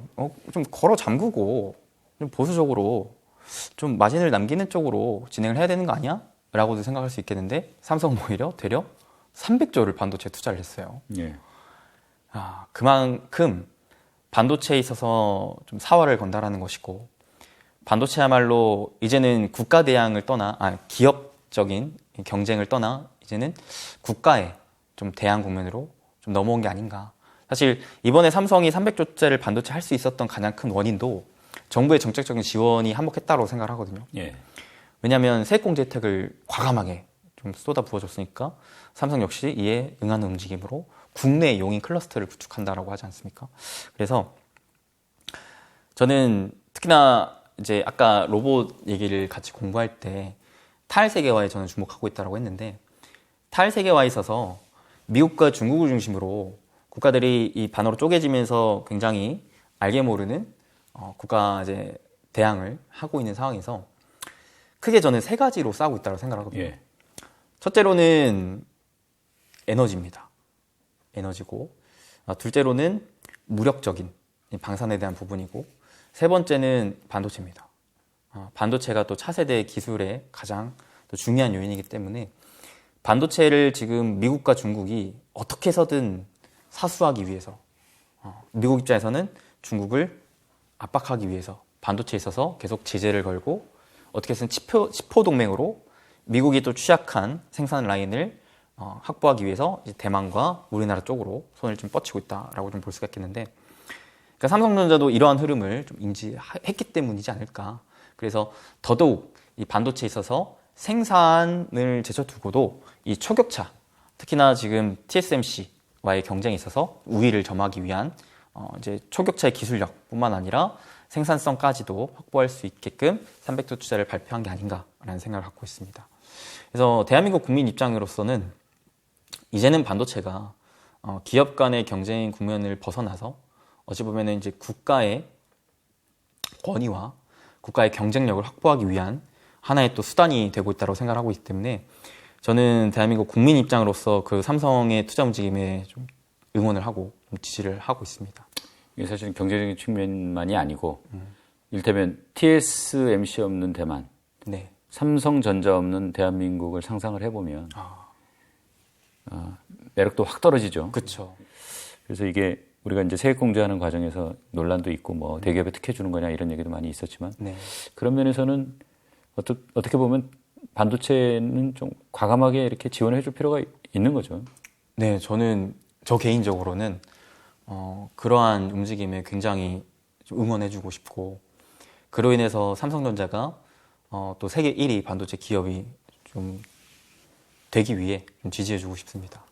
좀 걸어 잠그고 좀 보수적으로 좀 마진을 남기는 쪽으로 진행을 해야 되는 거 아니야? 라고도 생각할 수 있겠는데 삼성은 오히려 되려 300조를 반도체에 투자를 했어요.
예.
그만큼 반도체에 있어서 좀 사활을 건다라는 것이고 반도체야말로 이제는 국가 대항을 떠나 기업적인 경쟁을 떠나 이제는 국가의 좀 대항 국면으로 좀 넘어온 게 아닌가. 사실 이번에 삼성이 300조짜리를 반도체 할 수 있었던 가장 큰 원인도 정부의 정책적인 지원이 한몫했다고 생각을 하거든요.
예.
왜냐하면 세액공제 혜택을 과감하게 좀 쏟아 부어줬으니까 삼성 역시 이에 응하는 움직임으로 국내 용인 클러스터를 구축한다라고 하지 않습니까? 그래서 저는 특히나 이제 아까 로봇 얘기를 같이 공부할 때 탈세계화에 저는 주목하고 있다고 했는데, 탈세계화에 있어서 미국과 중국을 중심으로 국가들이 이 반으로 쪼개지면서 굉장히 알게 모르는 국가 이제 대항을 하고 있는 상황에서 크게 저는 세 가지로 싸우고 있다고 생각하거든요.
예.
첫째로는 에너지입니다. 에너지고, 둘째로는 무력적인 방산에 대한 부분이고, 세 번째는 반도체입니다. 반도체가 또 차세대 기술의 가장 또 중요한 요인이기 때문에 반도체를 지금 미국과 중국이 어떻게 해서든 사수하기 위해서, 미국 입장에서는 중국을 압박하기 위해서 반도체에 있어서 계속 제재를 걸고, 어떻게 해서든 치포 동맹으로 미국이 또 취약한 생산 라인을 확보하기 위해서 이제 대만과 우리나라 쪽으로 손을 좀 뻗치고 있다라고 좀 볼 수가 있겠는데, 그러니까 삼성전자도 이러한 흐름을 좀 인지했기 때문이지 않을까. 그래서 더더욱 이 반도체에 있어서 생산을 제쳐두고도 이 초격차, 특히나 지금 TSMC와의 경쟁에 있어서 우위를 점하기 위한 이제 초격차의 기술력뿐만 아니라 생산성까지도 확보할 수 있게끔 300조 투자를 발표한 게 아닌가라는 생각을 갖고 있습니다. 그래서 대한민국 국민 입장으로서는 이제는 반도체가 기업 간의 경쟁 국면을 벗어나서 어찌 보면은 이제 국가의 권위와 국가의 경쟁력을 확보하기 위한 하나의 또 수단이 되고 있다고 생각하고 있기 때문에 저는 대한민국 국민 입장으로서 그 삼성의 투자 움직임에 좀 응원을 하고 좀 지지를 하고 있습니다.
이게 사실은 경제적인 측면만이 아니고 이를테면 TSMC 없는 대만,
네.
삼성전자 없는 대한민국을 상상을 해보면 매력도 확 떨어지죠.
그렇죠.
그래서 이게 우리가 이제 세액공제하는 과정에서 논란도 있고 뭐 대기업에 특혜 주는 거냐 이런 얘기도 많이 있었지만
네.
그런 면에서는 어떻게 보면 반도체는 좀 과감하게 이렇게 지원해 줄 필요가 있는 거죠.
네, 저 개인적으로는 그러한 움직임에 굉장히 좀 응원해주고 싶고, 그로 인해서 삼성전자가 또 세계 1위 반도체 기업이 좀 되기 위해 좀 지지해주고 싶습니다.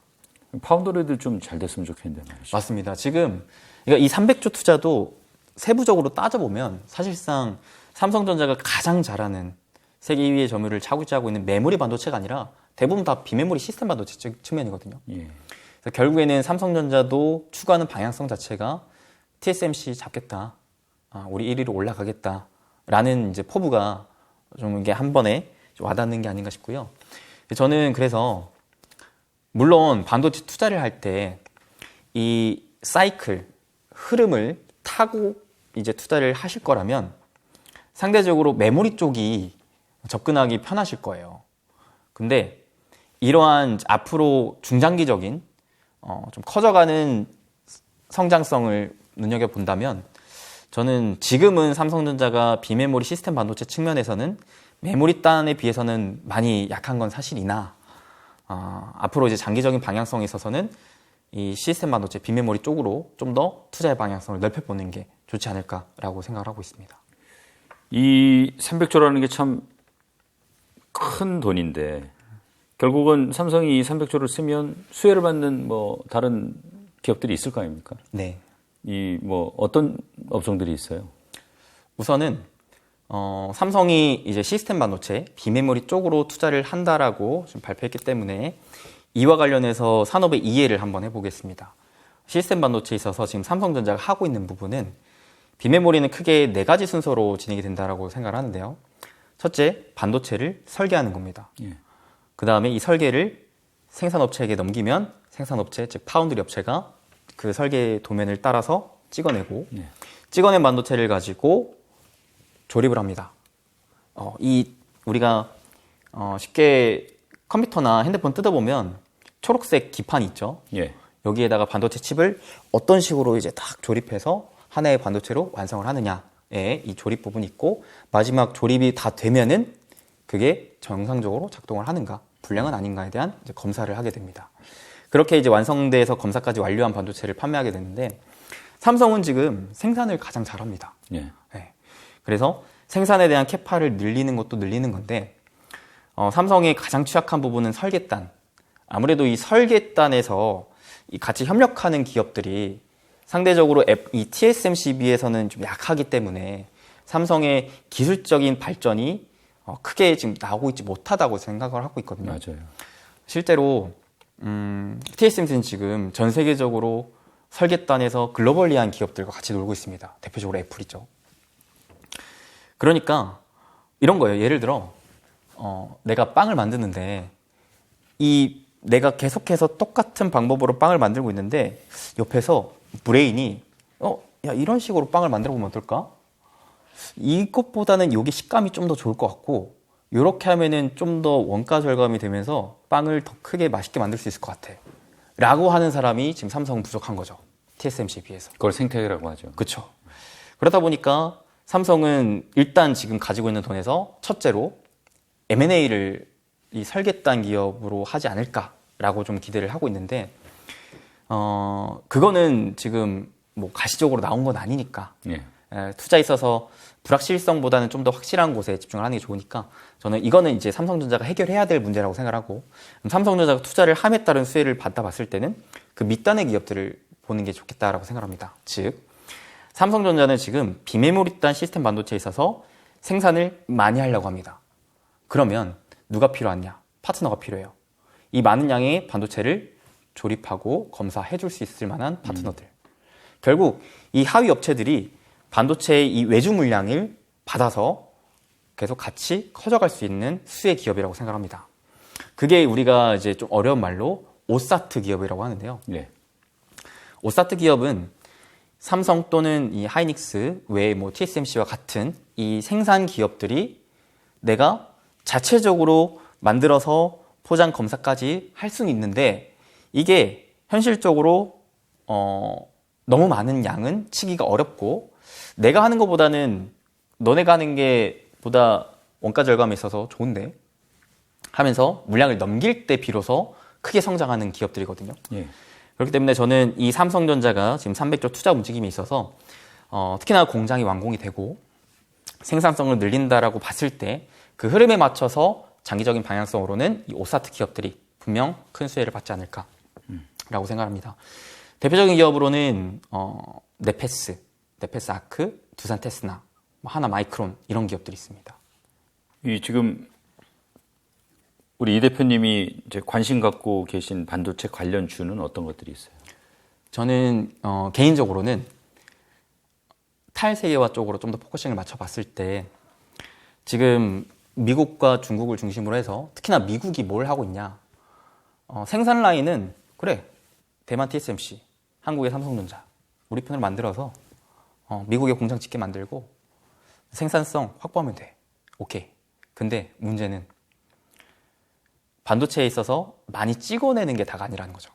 파운더리도 좀 잘 됐으면 좋겠는데 말이죠.
맞습니다. 지금 그러니까 이 300조 투자도 세부적으로 따져보면 사실상 삼성전자가 가장 잘하는 세계 2위의 점유율을 차지하고 있는 메모리 반도체가 아니라 대부분 다 비메모리 시스템 반도체 측면이거든요.
예.
그래서 결국에는 삼성전자도 추구하는 방향성 자체가 TSMC 잡겠다, 우리 1위로 올라가겠다라는 이제 포부가 좀 이게 한 번에 좀 와닿는 게 아닌가 싶고요. 저는 그래서 물론 반도체 투자를 할 때 이 사이클 흐름을 타고 이제 투자를 하실 거라면 상대적으로 메모리 쪽이 접근하기 편하실 거예요. 근데 이러한 앞으로 중장기적인 좀 커져가는 성장성을 눈여겨본다면 저는 지금은 삼성전자가 비메모리 시스템 반도체 측면에서는 메모리 단에 비해서는 많이 약한 건 사실이나 앞으로 이제 장기적인 방향성에 있어서는 이 시스템 반도체 비메모리 쪽으로 좀 더 투자의 방향성을 넓혀보는 게 좋지 않을까라고 생각을 하고 있습니다.
이 300조라는 게 참 큰 돈인데 결국은 삼성이 이 300조를 쓰면 수혜를 받는 뭐 다른 기업들이 있을 거 아닙니까?
네.
이 뭐 어떤 업종들이 있어요?
우선은 삼성이 이제 시스템 반도체 비메모리 쪽으로 투자를 한다라고 지금 발표했기 때문에 이와 관련해서 산업의 이해를 한번 해보겠습니다. 시스템 반도체에 있어서 지금 삼성전자가 하고 있는 부분은 비메모리는 크게 4가지 순서로 진행이 된다라고 생각을 하는데요. 첫째, 반도체를 설계하는 겁니다.
예.
그 다음에 이 설계를 생산업체에게 넘기면 생산업체, 즉 파운드리 업체가 그 설계 도면을 따라서 찍어내고
예.
찍어낸 반도체를 가지고 조립을 합니다. 우리가 쉽게 컴퓨터나 핸드폰 뜯어보면 초록색 기판이 있죠.
예.
여기에다가 반도체 칩을 어떤 식으로 이제 딱 조립해서 하나의 반도체로 완성을 하느냐에 이 조립 부분이 있고, 마지막 조립이 다 되면은 그게 정상적으로 작동을 하는가, 불량은 아닌가에 대한 이제 검사를 하게 됩니다. 그렇게 이제 완성돼서 검사까지 완료한 반도체를 판매하게 되는데, 삼성은 지금 생산을 가장 잘합니다.
예.
네. 그래서 생산에 대한 캐파를 늘리는 것도 늘리는 건데, 삼성의 가장 취약한 부분은 설계단. 아무래도 이 설계단에서 이 같이 협력하는 기업들이 상대적으로 이 TSMC 비해서는 좀 약하기 때문에 삼성의 기술적인 발전이 크게 지금 나오고 있지 못하다고 생각을 하고 있거든요.
맞아요.
실제로 TSMC는 지금 전 세계적으로 설계단에서 글로벌리한 기업들과 같이 놀고 있습니다. 대표적으로 애플이죠. 그러니까 이런 거예요. 예를 들어 내가 빵을 만드는데 내가 계속해서 똑같은 방법으로 빵을 만들고 있는데 옆에서 브레인이 야 이런 식으로 빵을 만들어 보면 어떨까? 이것보다는 이게 식감이 좀 더 좋을 것 같고 이렇게 하면은 좀 더 원가 절감이 되면서 빵을 더 크게 맛있게 만들 수 있을 것 같아 라고 하는 사람이 지금 삼성은 부족한 거죠. TSMC에 비해서.
그걸 생태계라고 하죠.
그렇죠. 그러다 보니까 삼성은 일단 지금 가지고 있는 돈에서 첫째로 M&A를 이 설계단 기업으로 하지 않을까라고 좀 기대를 하고 있는데 그거는 지금 뭐 가시적으로 나온 건 아니니까
예.
투자에 있어서 불확실성보다는 좀 더 확실한 곳에 집중을 하는 게 좋으니까 저는 이거는 이제 삼성전자가 해결해야 될 문제라고 생각하고 삼성전자가 투자를 함에 따른 수혜를 받아봤을 때는 그 밑단의 기업들을 보는 게 좋겠다라고 생각합니다. 즉 삼성전자는 지금 비메모리단 시스템 반도체에 있어서 생산을 많이 하려고 합니다. 그러면 누가 필요하냐? 파트너가 필요해요. 이 많은 양의 반도체를 조립하고 검사해 줄 수 있을 만한 파트너들. 결국 이 하위 업체들이 반도체의 이 외주 물량을 받아서 계속 같이 커져갈 수 있는 수혜 기업이라고 생각합니다. 그게 우리가 이제 좀 어려운 말로 오사트 기업이라고 하는데요.
네.
오사트 기업은 삼성 또는 이 하이닉스 외에 뭐 TSMC와 같은 이 생산 기업들이 내가 자체적으로 만들어서 포장 검사까지 할 수는 있는데 이게 현실적으로 너무 많은 양은 치기가 어렵고 내가 하는 것보다는 너네가 하는 게 보다 원가 절감에 있어서 좋은데 하면서 물량을 넘길 때 비로소 크게 성장하는 기업들이거든요.
예.
그렇기 때문에 저는 이 삼성전자가 지금 300조 투자 움직임이 있어서 특히나 공장이 완공이 되고 생산성을 늘린다라고 봤을 때 그 흐름에 맞춰서 장기적인 방향성으로는 이 오사트 기업들이 분명 큰 수혜를 받지 않을까라고 생각합니다. 대표적인 기업으로는 네페스 아크, 두산 테스나, 하나 마이크론 이런 기업들이 있습니다.
이 지금 우리 이 대표님이 이제 관심 갖고 계신 반도체 관련 주는 어떤 것들이 있어요?
저는 개인적으로는 탈세계화 쪽으로 좀 더 포커싱을 맞춰봤을 때 지금 미국과 중국을 중심으로 해서 특히나 미국이 뭘 하고 있냐. 생산 라인은 그래 대만 TSMC, 한국의 삼성전자 우리 편을 만들어서 미국에 공장 짓게 만들고 생산성 확보하면 돼. 오케이. 근데 문제는 반도체에 있어서 많이 찍어내는 게 다가 아니라는 거죠.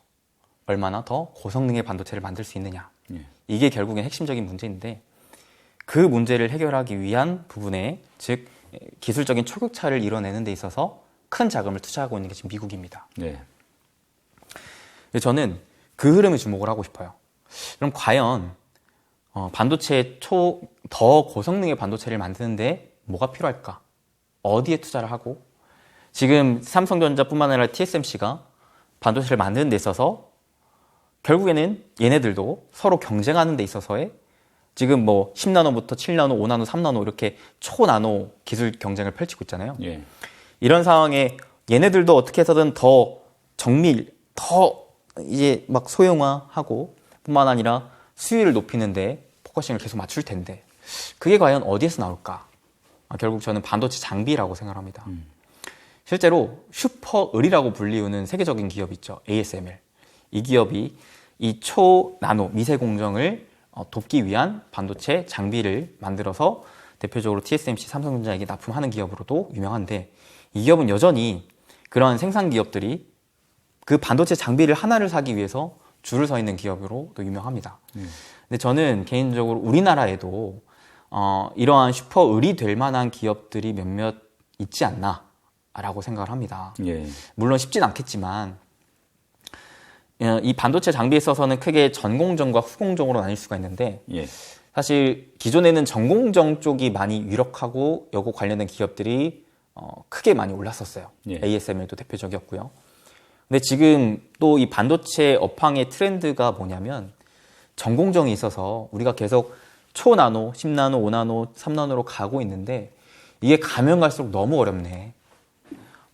얼마나 더 고성능의 반도체를 만들 수 있느냐.
예.
이게 결국엔 핵심적인 문제인데 그 문제를 해결하기 위한 부분에 즉 기술적인 초격차를 이뤄내는 데 있어서 큰 자금을 투자하고 있는 게 지금 미국입니다.
네.
저는 그 흐름에 주목을 하고 싶어요. 그럼 과연 반도체 더 고성능의 반도체를 만드는데 뭐가 필요할까? 어디에 투자를 하고 지금 삼성전자뿐만 아니라 TSMC가 반도체를 만드는 데 있어서 결국에는 얘네들도 서로 경쟁하는 데 있어서의 지금 뭐 10나노부터 7나노, 5나노, 3나노 이렇게 초나노 기술 경쟁을 펼치고 있잖아요.
예.
이런 상황에 얘네들도 어떻게 해서든 더 더 이제 막 소형화하고 뿐만 아니라 수율을 높이는데 포커싱을 계속 맞출 텐데 그게 과연 어디에서 나올까? 결국 저는 반도체 장비라고 생각합니다. 실제로 슈퍼을이라고 불리우는 세계적인 기업 있죠. ASML. 이 기업이 이 초나노 미세 공정을 돕기 위한 반도체 장비를 만들어서 대표적으로 TSMC, 삼성전자에게 납품하는 기업으로도 유명한데 이 기업은 여전히 그런 생산 기업들이 그 반도체 장비를 하나를 사기 위해서 줄을 서 있는 기업으로도 유명합니다. 근데 저는 개인적으로 우리나라에도 이러한 슈퍼을이 될 만한 기업들이 몇몇 있지 않나라고 생각을 합니다.
예.
물론 쉽진 않겠지만 이 반도체 장비에 있어서는 크게 전공정과 후공정으로 나뉠 수가 있는데
예.
사실 기존에는 전공정 쪽이 많이 유력하고 여고 관련된 기업들이 크게 많이 올랐었어요.
예.
ASML도 대표적이었고요. 근데 지금 또 이 반도체 업황의 트렌드가 뭐냐면 전공정이 있어서 우리가 계속 초나노, 10나노, 5나노, 3나노로 가고 있는데 이게 가면 갈수록 너무 어렵네.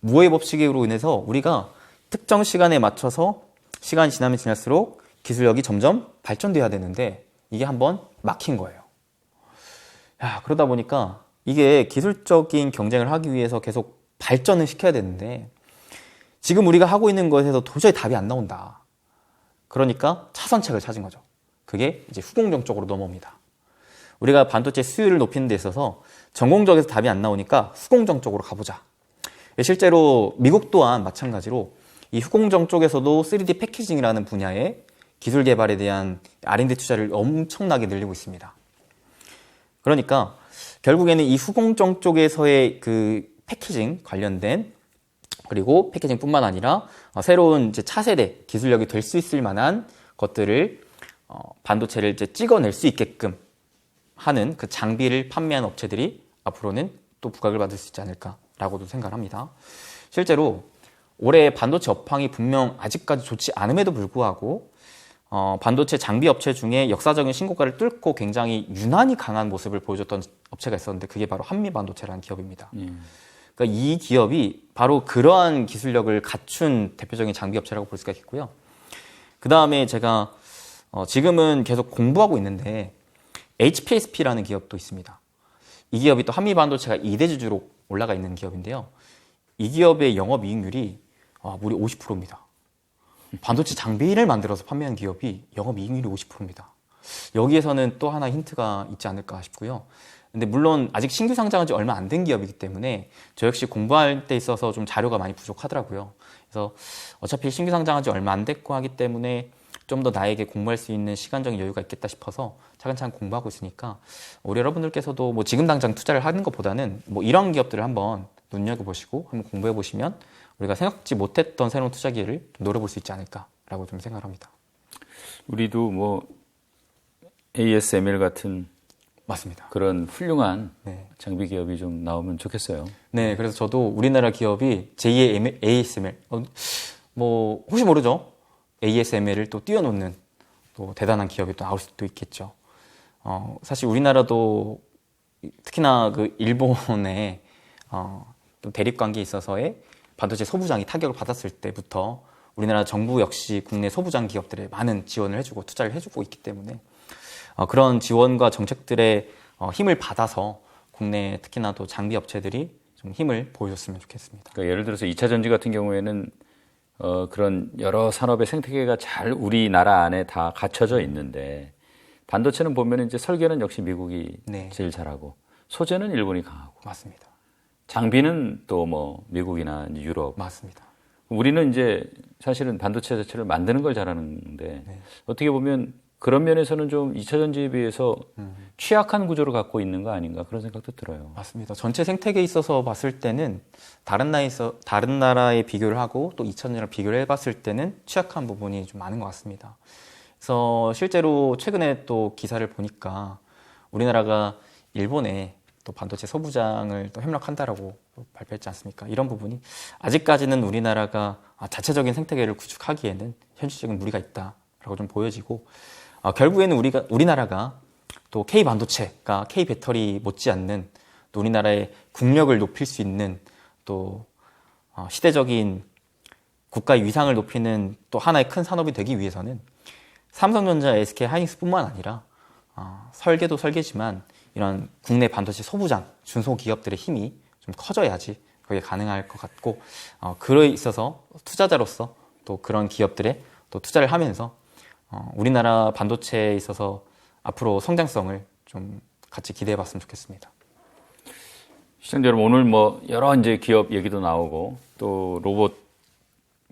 무의 법칙으로 인해서 우리가 특정 시간에 맞춰서 시간이 지나면 지날수록 기술력이 점점 발전돼야 되는데 이게 한번 막힌 거예요. 야, 그러다 보니까 이게 기술적인 경쟁을 하기 위해서 계속 발전을 시켜야 되는데 지금 우리가 하고 있는 것에서 도저히 답이 안 나온다. 그러니까 차선책을 찾은 거죠. 그게 이제 후공정 쪽으로 넘어옵니다. 우리가 반도체 수율을 높이는 데 있어서 전공정에서 답이 안 나오니까 후공정 쪽으로 가보자. 실제로 미국 또한 마찬가지로 이 후공정 쪽에서도 3D 패키징이라는 분야의 기술 개발에 대한 R&D 투자를 엄청나게 늘리고 있습니다. 그러니까 결국에는 이 후공정 쪽에서의 그 패키징 관련된 그리고 패키징뿐만 아니라 새로운 이제 차세대 기술력이 될 수 있을 만한 것들을 반도체를 이제 찍어낼 수 있게끔 하는 그 장비를 판매하는 업체들이 앞으로는 또 부각을 받을 수 있지 않을까라고도 생각합니다. 실제로 올해 반도체 업황이 분명 아직까지 좋지 않음에도 불구하고 반도체 장비 업체 중에 역사적인 신고가를 뚫고 굉장히 유난히 강한 모습을 보여줬던 업체가 있었는데 그게 바로 한미반도체라는 기업입니다. 그러니까 이 기업이 바로 그러한 기술력을 갖춘 대표적인 장비 업체라고 볼 수가 있겠고요. 그 다음에 제가 지금은 계속 공부하고 있는데 HPSP라는 기업도 있습니다. 이 기업이 또 한미반도체가 2대 주주로 올라가 있는 기업인데요. 이 기업의 영업이익률이 무려 50%입니다. 반도체 장비를 만들어서 판매한 기업이 영업이익률이 50%입니다. 여기에서는 또 하나 힌트가 있지 않을까 싶고요. 근데 물론 아직 신규 상장한 지 얼마 안 된 기업이기 때문에 저 역시 공부할 때 있어서 좀 자료가 많이 부족하더라고요. 그래서 어차피 신규 상장한 지 얼마 안 됐고 하기 때문에 좀 더 나에게 공부할 수 있는 시간적인 여유가 있겠다 싶어서 차근차근 공부하고 있으니까 우리 여러분들께서도 뭐 지금 당장 투자를 하는 것보다는 뭐 이런 기업들을 한번 눈여겨보시고 한번 공부해보시면 우리가 생각지 못했던 새로운 투자 기회를 좀 노려볼 수 있지 않을까라고 좀 생각합니다.
우리도 뭐 ASML 같은
맞습니다.
그런 훌륭한
네.
장비 기업이 좀 나오면 좋겠어요.
네, 그래서 저도 우리나라 기업이 제2의 ASML, 뭐 혹시 모르죠? ASML을 또 뛰어넘는 또 대단한 기업이 또 나올 수도 있겠죠. 사실 우리나라도 특히나 그 일본의 또 대립 관계에 있어서의 반도체 소부장이 타격을 받았을 때부터 우리나라 정부 역시 국내 소부장 기업들에 많은 지원을 해주고 투자를 해주고 있기 때문에 그런 지원과 정책들의 힘을 받아서 국내 특히나 또 장비 업체들이 좀 힘을 보여줬으면 좋겠습니다.
그러니까 예를 들어서 2차 전지 같은 경우에는 그런 여러 산업의 생태계가 잘 우리나라 안에 다 갖춰져 있는데 반도체는 보면 이제 설계는 역시 미국이
네.
제일 잘하고 소재는 일본이 강하고
맞습니다.
장비는 또 뭐 미국이나 이제 유럽.
맞습니다.
우리는 이제 사실은 반도체 자체를 만드는 걸 잘하는데
네.
어떻게 보면 그런 면에서는 좀 2차 전지에 비해서 취약한 구조를 갖고 있는 거 아닌가 그런 생각도 들어요.
맞습니다. 전체 생태계에 있어서 봤을 때는 다른 나라에 비교를 하고 또 2000년이랑 비교를 해봤을 때는 취약한 부분이 좀 많은 것 같습니다. 그래서 실제로 최근에 또 기사를 보니까 우리나라가 일본에 또 반도체 소부장을 또 협력한다라고 발표했지 않습니까? 이런 부분이 아직까지는 우리나라가 자체적인 생태계를 구축하기에는 현실적인 무리가 있다라고 좀 보여지고 결국에는 우리나라가 또 K 반도체가 K 배터리 못지않는 또 우리나라의 국력을 높일 수 있는 또 시대적인 국가의 위상을 높이는 또 하나의 큰 산업이 되기 위해서는 삼성전자, SK 하이닉스뿐만 아니라 설계도 설계지만 이런 국내 반도체 소부장, 중소기업들의 힘이 좀 커져야지 그게 가능할 것 같고 그에 있어서 투자자로서 또 그런 기업들에 또 투자를 하면서 우리나라 반도체에 있어서 앞으로 성장성을 좀 같이 기대해 봤으면 좋겠습니다.
시청자 여러분, 오늘 뭐 여러 이제 기업 얘기도 나오고 또 로봇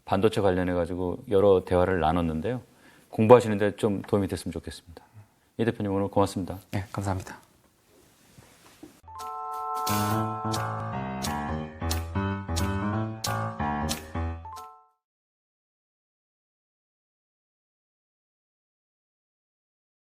반도체 관련해 가지고 여러 대화를 나눴는데요. 공부하시는데 좀 도움이 됐으면 좋겠습니다. 이 대표님 오늘 고맙습니다.
네, 감사합니다.